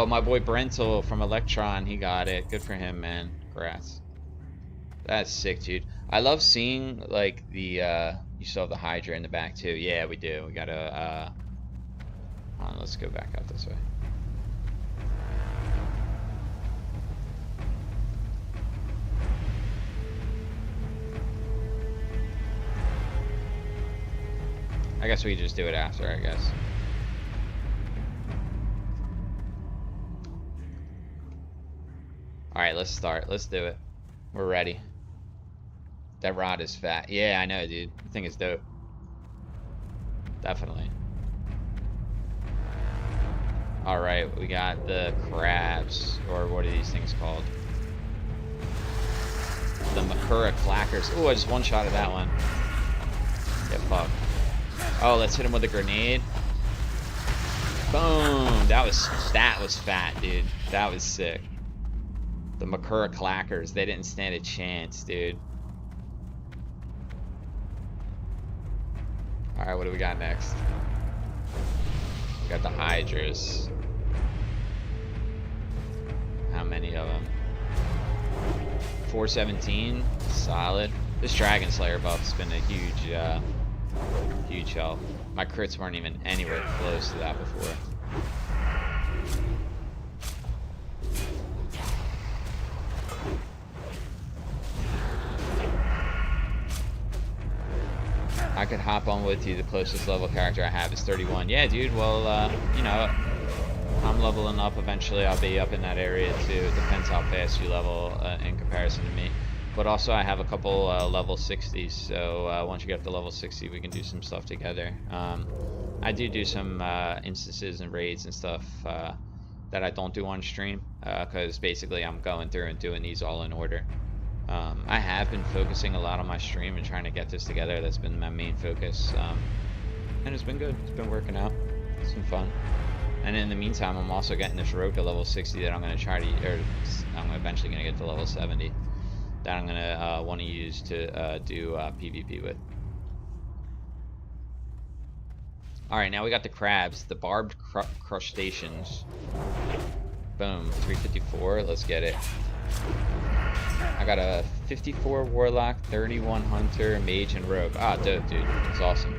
my boy Brental from Electron, he got it. Good for him, man. Congrats. That's sick, dude. I love seeing, like, the, you still have the Hydra in the back, too. Yeah, we do. We gotta, hold on, let's go back out this way. I guess we could just do it after, I guess. Alright, let's start. Let's do it. We're ready. That rod is fat. Yeah, I know, dude. The thing is dope. Definitely. Alright, we got the crabs. Or what are these things called? The Makura clackers. Ooh, I just one-shotted that one. Get fucked. Oh, let's hit him with a grenade. Boom! That was fat, dude. That was sick. The Makura clackers, they didn't stand a chance, dude. Alright, what do we got next? We got the Hydras. How many of them? 417. Solid. This Dragon Slayer buff has been a huge, huge help. My crits weren't even anywhere close to that before. I could hop on with you. The closest level character I have is 31. Yeah, dude. Well, you know, I'm leveling up. Eventually, I'll be up in that area too. It depends how fast you level in comparison to me. But also, I have a couple level 60s. So once you get up to level 60, we can do some stuff together. I do some instances and raids and stuff that I don't do on stream because basically I'm going through and doing these all in order. I have been focusing a lot on my stream and trying to get this together. That's been my main focus. and it's been good. It's been working out. It's been fun. And in the meantime, I'm also getting this rogue to level 60 that I'm going to try to, or I'm eventually going to get to level 70 that I'm going to want to use to do PvP with. Alright, now we got the crabs, the barbed crustaceans. Boom, 354, let's get it. I got a 54 warlock, 31 hunter, mage, and rogue. Ah, dope, dude. It's awesome.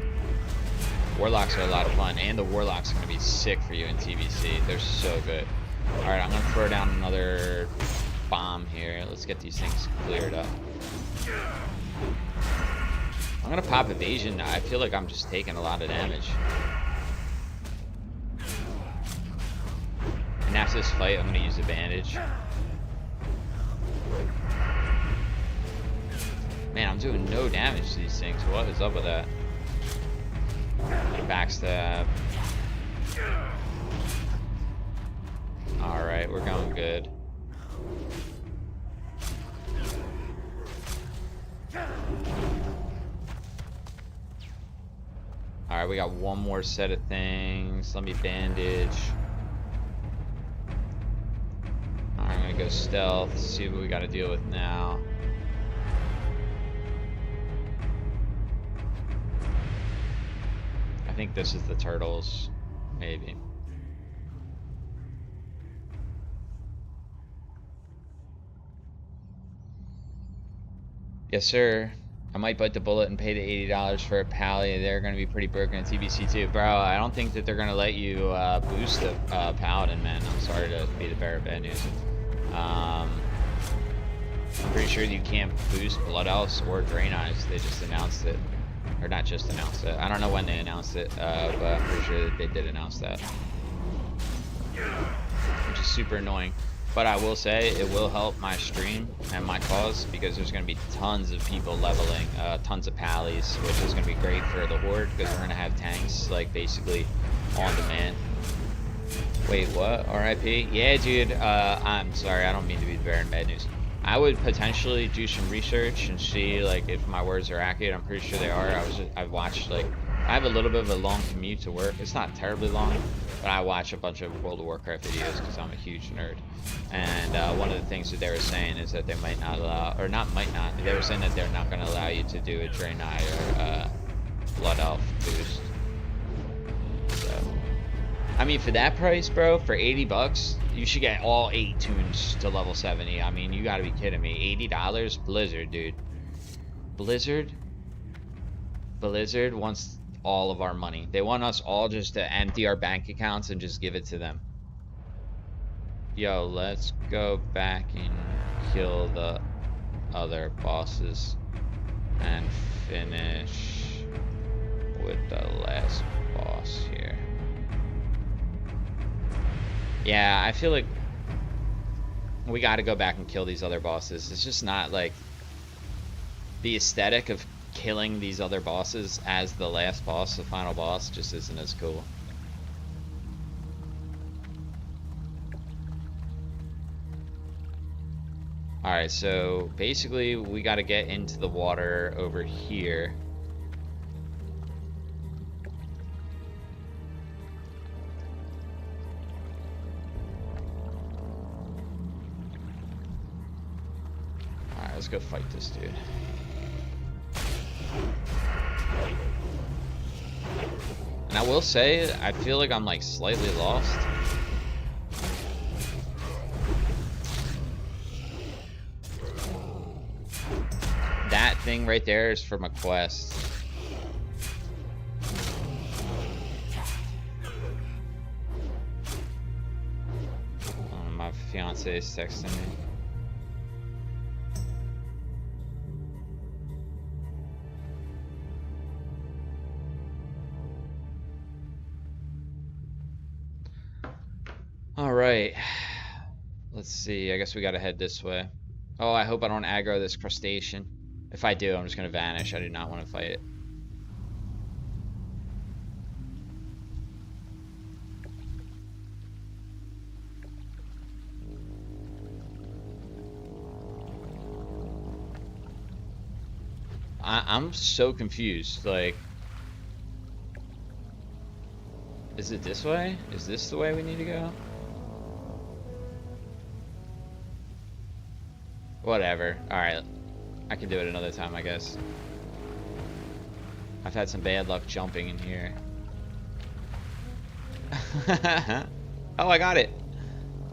Warlocks are a lot of fun, and the warlocks are going to be sick for you in TBC. They're so good. Alright, I'm going to throw down another bomb here. Let's get these things cleared up. I'm going to pop evasion. I feel like I'm just taking a lot of damage. And after this fight, I'm going to use advantage. Man, I'm doing no damage to these things. What is up with that? Backstab. Alright, we're going good. Alright, we got one more set of things. Let me bandage. Alright, I'm gonna go stealth, see what we gotta deal with now. I think this is the turtles, maybe. Yes, sir. I might bite the bullet and pay the $80 for a pally. They're going to be pretty broken at TBC too. Bro, I don't think that they're going to let you boost the paladin, man. I'm sorry to be the bearer of bad news. I'm pretty sure you can't boost blood elves or drain eyes. They just announced it. Or not just announced it. I don't know when they announced it, but I'm pretty sure that they did announce that. Which is super annoying. But I will say it will help my stream and my cause because there's going to be tons of people leveling, tons of pallies, which is going to be great for the horde because we're going to have tanks like basically on demand. Wait, what? RIP? Yeah, dude. I'm sorry. I don't mean to be bearing bad news. I would potentially do some research and see like if my words are accurate. I'm pretty sure they are. I've watched like I have a little bit of a long commute to work. It's not terribly long, but I watch a bunch of World of Warcraft videos because I'm a huge nerd. And one of the things that they were saying is that they might not allow, or not might not, they were saying that they're not going to allow you to do a Draenei or Blood Elf boost. So, I mean, for that price, bro, for 80 bucks, you should get all 8 tunes to level 70. I mean, you got to be kidding me. $80? Blizzard, dude. Blizzard wants all of our money. They want us all just to empty our bank accounts and just give it to them. Yo, let's go back and kill the other bosses and finish with the last boss here. Yeah, I feel like we got to go back and kill these other bosses. It's just not like the aesthetic of killing these other bosses as the last boss, the final boss, just isn't as cool. Alright, so basically we got to get into the water over here. Alright, let's go fight this dude. And I will say, I feel like I'm like slightly lost. That thing right there is from a quest. My fiance is texting me. Alright. Let's see. I guess we gotta head this way. Oh, I hope I don't aggro this crustacean. If I do, I'm just gonna vanish. I do not want to fight it. I'm so confused. Like, Is it this way? Is this the way we need to go? Whatever. Alright. I can do it another time, I guess. I've had some bad luck jumping in here. Oh, I got it.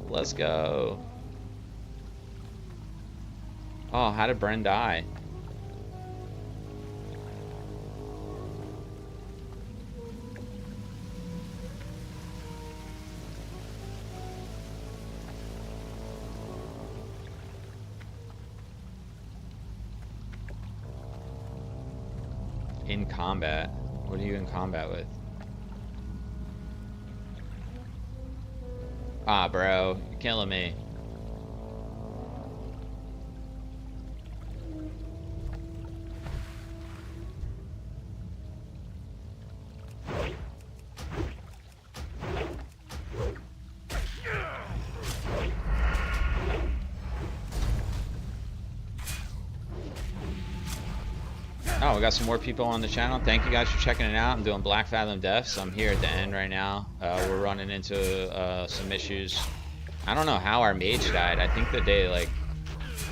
Let's go. Oh, how did Bren die? In combat? What are you in combat with? Ah, bro, you're killing me. Oh, we got some more people on the channel. Thank you guys for checking it out. I'm doing Blackfathom Depths. I'm here at the end right now. We're running into some issues. I don't know how our mage died. I think that they like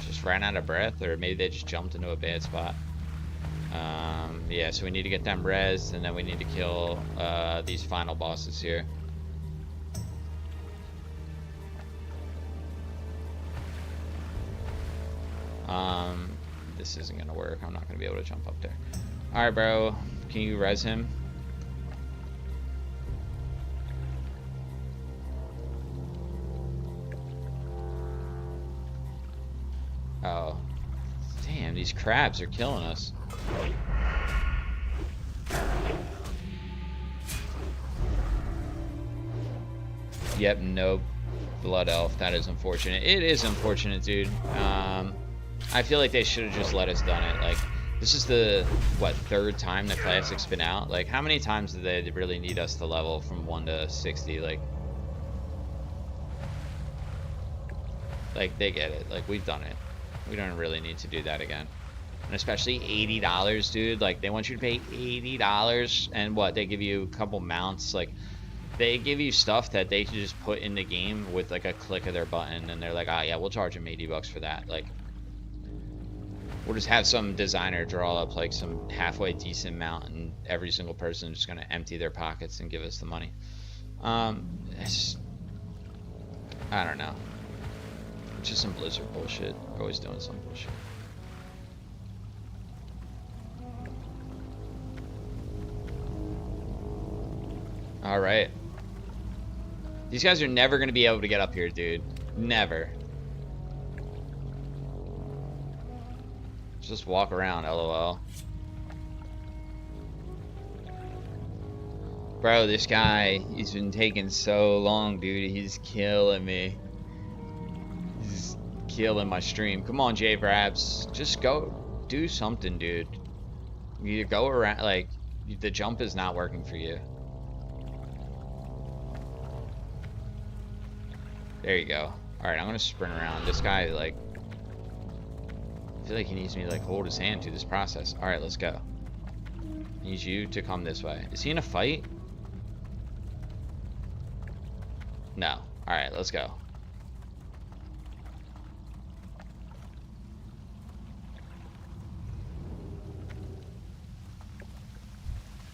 just ran out of breath, or maybe they just jumped into a bad spot. Yeah, so we need to get them rezzed, and then we need to kill these final bosses here. This isn't gonna work. I'm not gonna be able to jump up there. All right, bro. Can you res him? Oh, damn! These crabs are killing us. Yep, no blood elf. That is unfortunate. It is unfortunate, dude. I feel like they should have just let us done it. Like, this is the, what, third time the Classic's been out? Like, how many times do they really need us to level from 1 to 60? Like, they get it. Like, we've done it. We don't really need to do that again. And especially $80, dude. Like, they want you to pay $80, and what? They give you a couple mounts. Like, they give you stuff that they can just put in the game with, like, a click of their button, and they're like, ah, yeah, we'll charge them $80 for that. Like, we'll just have some designer draw up like some halfway decent mount, and every single person is just gonna empty their pockets and give us the money. It's, I don't know. It's just some Blizzard bullshit. Always doing some bullshit. All right. These guys are never gonna be able to get up here, dude. Never. Just walk around, lol. Bro, this guy, he's been taking so long, dude. He's killing me. He's killing my stream. Come on, J-Brabs. Just go do something, dude. You go around, like, the jump is not working for you. There you go. Alright, I'm gonna sprint around. This guy, like, I feel like he needs me to like hold his hand through this process. All right, let's go. Need you to come this way. Is he in a fight? No. All right, let's go.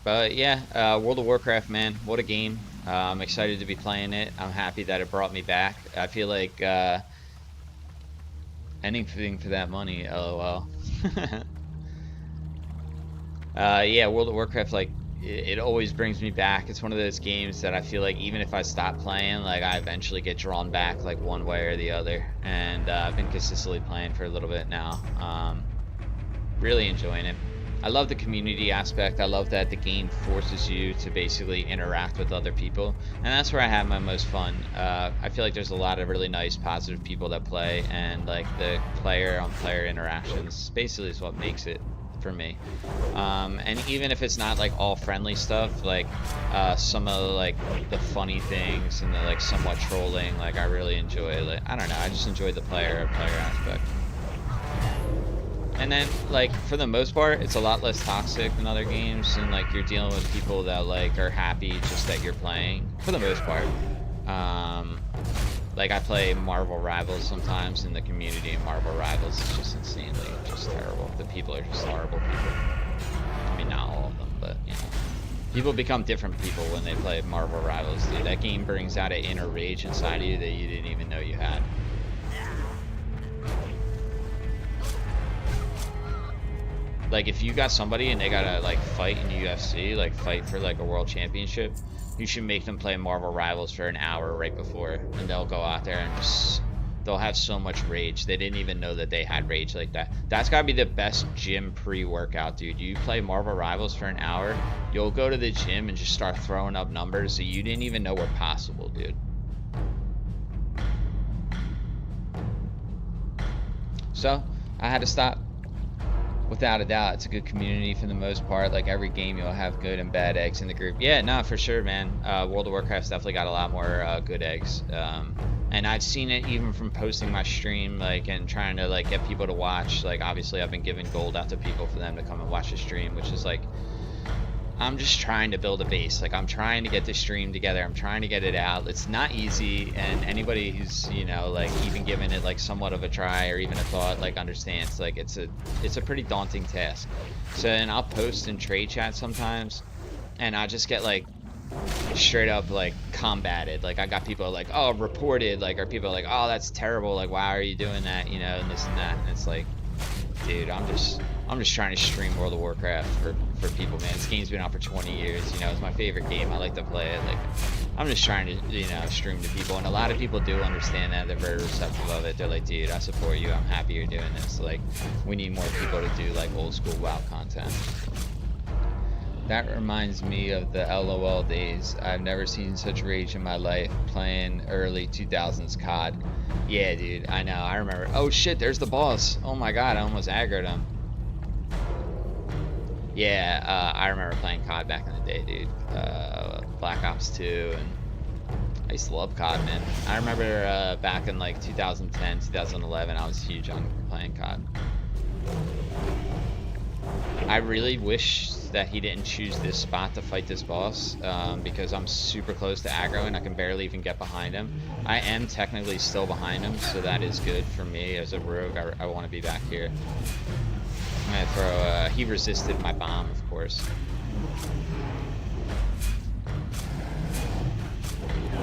But yeah, World of Warcraft, man, what a game. I'm excited to be playing it. I'm happy that it brought me back. I feel like anything for that money, lol. Yeah, World of Warcraft, like, it always brings me back. It's one of those games that I feel like even if I stop playing, like, I eventually get drawn back, like, one way or the other. And I've been consistently playing for a little bit now. Really enjoying it. I love the community aspect. I love that the game forces you to basically interact with other people, and that's where I have my most fun. I feel like there's a lot of really nice, positive people that play, and like the player-on-player interactions basically is what makes it for me. And even if it's not like all friendly stuff, like some of like the funny things and the like somewhat trolling, like I really enjoy. Like, I don't know, I just enjoy the player aspect. And then, like, for the most part, it's a lot less toxic than other games, and like you're dealing with people that like are happy just that you're playing for the most part. Like I play Marvel Rivals sometimes, and the community in Marvel Rivals is just insanely just terrible. The people are just horrible people. I mean, not all of them, but you know, people become different people when they play Marvel Rivals. Dude, that game brings out an inner rage inside of you that you didn't even know you had. Like if you got somebody and they gotta like fight in UFC, like fight for like a world championship, you should make them play Marvel Rivals for an hour right before, and they'll go out there and just, they'll have so much rage. They didn't even know that they had rage like that. That's gotta be the best gym pre-workout, dude. You play Marvel Rivals for an hour, you'll go to the gym and just start throwing up numbers that you didn't even know were possible, dude. So, I had to stop. Without a doubt, it's a good community for the most part. Like every game, you'll have good and bad eggs in the group. Yeah, no, for sure, man. World of Warcraft's definitely got a lot more good eggs. And I've seen it even from posting my stream, like, and trying to like get people to watch. Like, obviously, I've been giving gold out to people for them to come and watch the stream, which is like, I'm just trying to build a base. Like, I'm trying to get the stream together. I'm trying to get it out. It's not easy, and anybody who's, you know, like, even given it, like, somewhat of a try or even a thought, like, understands. Like, it's a pretty daunting task. So, and I'll post in trade chat sometimes, and I'll just get, like, straight up, like, combated. Like, I got people, like, oh, reported, like, or people like, oh, that's terrible. Like, why are you doing that, you know, and this and that. And it's like, dude, I'm just trying to stream World of Warcraft for people, man. This game's been out for 20 years, you know, it's my favorite game. I like to play it. Like, I'm just trying to, you know, stream to people, and a lot of people do understand that. They're very receptive of it. They're like, dude, I support you. I'm happy you're doing this. Like, we need more people to do, like, old school WoW content. That reminds me of the LOL days. I've never seen such rage in my life playing early 2000s COD. Yeah, dude, I know, I remember. Oh shit, there's the boss. Oh my god, I almost aggroed him. Yeah, I remember playing COD back in the day, dude. Black Ops 2, and I used to love COD, man. I remember back in like 2010, 2011, I was huge on playing COD. I really wish that he didn't choose this spot to fight this boss, because I'm super close to aggro and I can barely even get behind him. I am technically still behind him, so that is good for me as a rogue. I want to be back here. I'm gonna throw, he resisted my bomb, of course.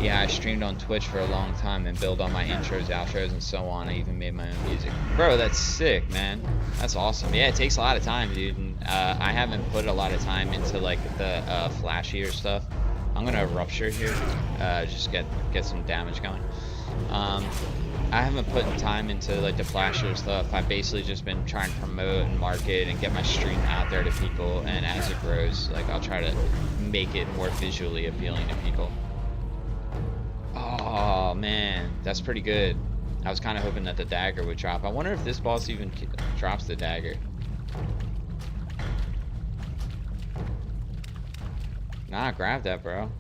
Yeah, I streamed on Twitch for a long time and built on my intros, outros, and so on. I even made my own music. Bro, that's sick, man. That's awesome. Yeah, it takes a lot of time, dude. And I haven't put a lot of time into like the flashier stuff. I'm gonna rupture here, just get some damage going. I haven't put time into like the flashier stuff. I've basically just been trying to promote and market and get my stream out there to people. And as it grows, like I'll try to make it more visually appealing to people. Oh man, that's pretty good. I was kind of hoping that the dagger would drop. I wonder if this boss even drops the dagger. Nah, grab that, bro.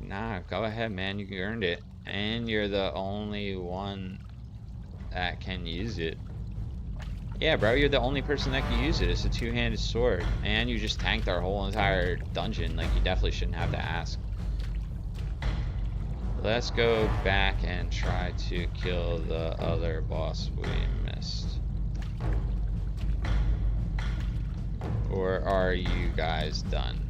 Nah, go ahead, man. You earned it. And you're the only one that can use it. Yeah, bro, you're the only person that can use it. It's a two-handed sword. And you just tanked our whole entire dungeon. Like, you definitely shouldn't have to ask. Let's go back and try to kill the other boss we missed. Or are you guys done?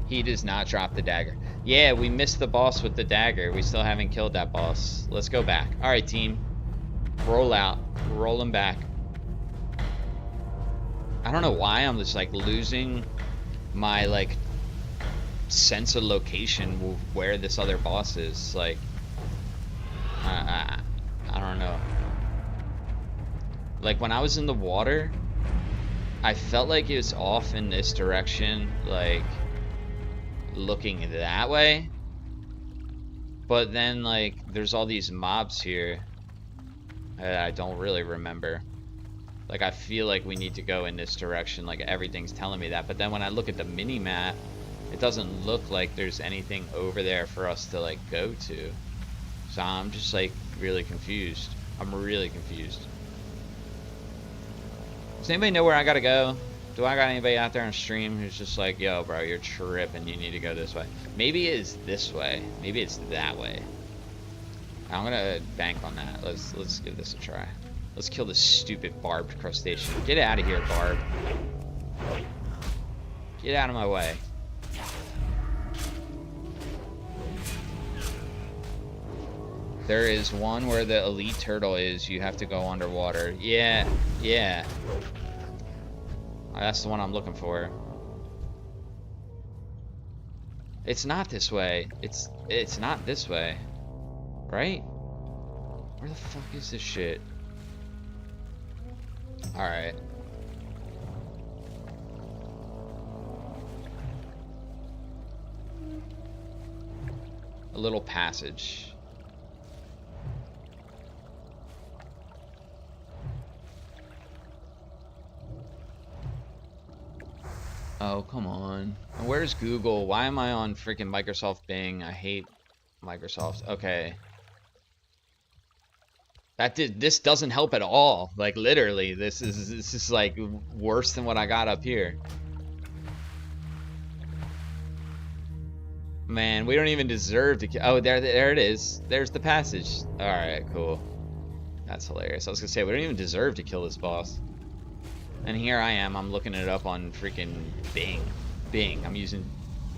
He does not drop the dagger. Yeah, we missed the boss with the dagger. We still haven't killed that boss. Let's go back. Alright, team. Roll out. Roll him back. I don't know why I'm just, like, losing my, like, sense of location where this other boss is. Like, I don't know. Like, when I was in the water, I felt like it was off in this direction, like, looking that way. But then, like, there's all these mobs here that I don't really remember. Like, I feel like we need to go in this direction, like everything's telling me that. But then when I look at the mini-map, It doesn't look like there's anything over there for us to like go to. So I'm just like really confused. I'm really confused. Does anybody know where I gotta go? Do I got anybody out there on stream who's just like, yo, bro, you're tripping, you need to go this way? Maybe it's this way. Maybe it's that way. I'm gonna bank on that. Let's give this a try. Let's kill this stupid barbed crustacean. Get out of here, Barb. Get out of my way. There is one where the elite turtle is. You have to go underwater. Yeah, yeah. That's the one I'm looking for. It's not this way. It's not this way. Right? Where the fuck is this shit? Alright. A little passage. Oh, come on. Where's Google? Why am I on freaking Microsoft Bing? I hate Microsoft. Okay. This doesn't help at all. Like literally, this is like worse than what I got up here. Man, we don't even deserve to kill. Oh, there it is. There's the passage. All right, cool. That's hilarious. I was gonna say we don't even deserve to kill this boss. And here I am. I'm looking it up on freaking Bing. Bing. I'm using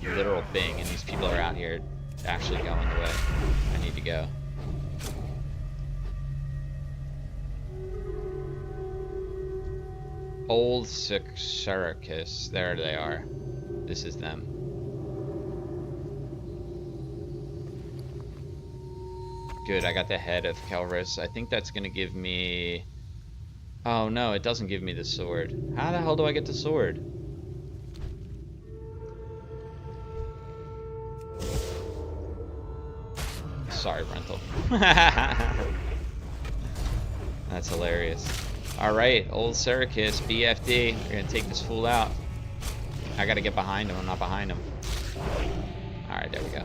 literal Bing, and these people are out here actually going the way I need to go. Old Syracuse. There they are. This is them. Good, I got the head of Kelris. I think that's gonna give me... Oh no, it doesn't give me the sword. How the hell do I get the sword? Sorry, Rental. That's hilarious. Alright, old Syracuse, BFD. We're gonna take this fool out. I gotta get behind him, I'm not behind him. Alright, there we go.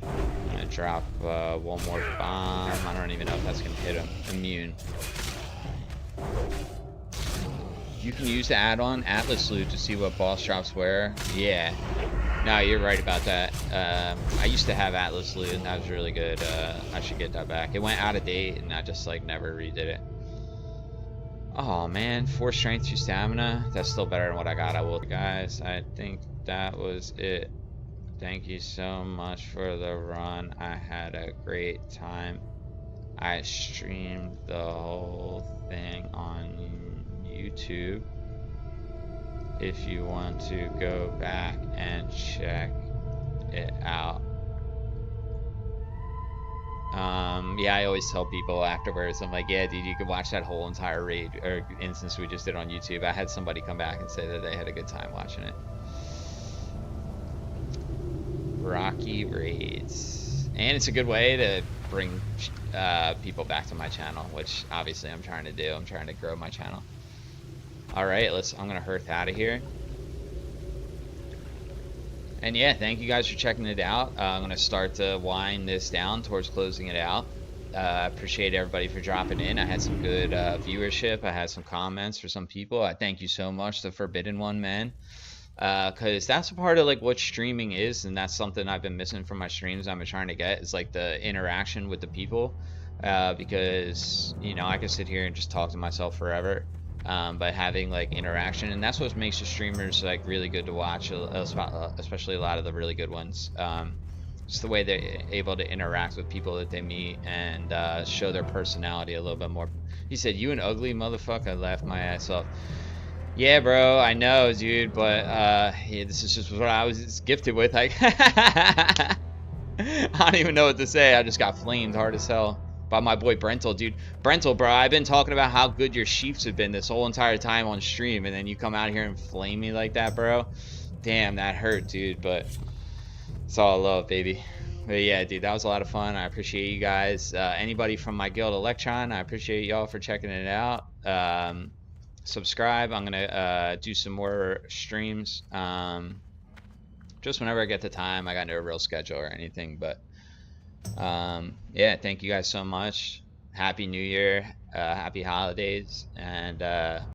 I'm gonna drop one more bomb. I don't even know if that's gonna hit him. Immune. You can use the add-on Atlas Loot to see what boss drops where. Yeah. No, you're right about that. I used to have Atlas Loot and that was really good. I should get that back. It went out of date and I just like never redid it. Oh man, 4 strength, 2 stamina. That's still better than what I got. I will. Guys, I think that was it. Thank you so much for the run. I had a great time. I streamed the whole thing on YouTube. If you want to go back and check it out. Yeah, I always tell people afterwards, I'm like, yeah, dude, you could watch that whole entire raid or instance we just did on YouTube. I had somebody come back and say that they had a good time watching it. Rocky raids. And it's a good way to bring people back to my channel, which obviously I'm trying to do. I'm trying to grow my channel. Alright, I'm gonna hearth out of here. And yeah, thank you guys for checking it out. I'm gonna start to wind this down towards closing it out. I appreciate everybody for dropping in. I had some good viewership. I had some comments for some people. I thank you so much, the Forbidden One, man. Because that's a part of like what streaming is, and that's something I've been missing from my streams. I've been trying to get is like the interaction with the people, because you know I can sit here and just talk to myself forever, but having like interaction, and that's what makes the streamers like really good to watch, especially a lot of the really good ones. Just the way they're able to interact with people that they meet and show their personality a little bit more. He said, "You an ugly motherfucker." I laughed my ass off. Yeah, bro, I know, dude, but yeah, this is just what I was gifted with. Like, I don't even know what to say. I just got flamed hard as hell by my boy Brental, dude. Brental, bro, I've been talking about how good your sheeps have been this whole entire time on stream, and then you come out here and flame me like that, bro. Damn, that hurt, dude, but it's all love, baby. But yeah, dude, that was a lot of fun. I appreciate you guys. Anybody from my guild Electron, I appreciate y'all for checking it out. Subscribe. I'm gonna do some more streams. just whenever I get the time. I got no real schedule or anything, but yeah, thank you guys so much. Happy New Year, happy holidays, and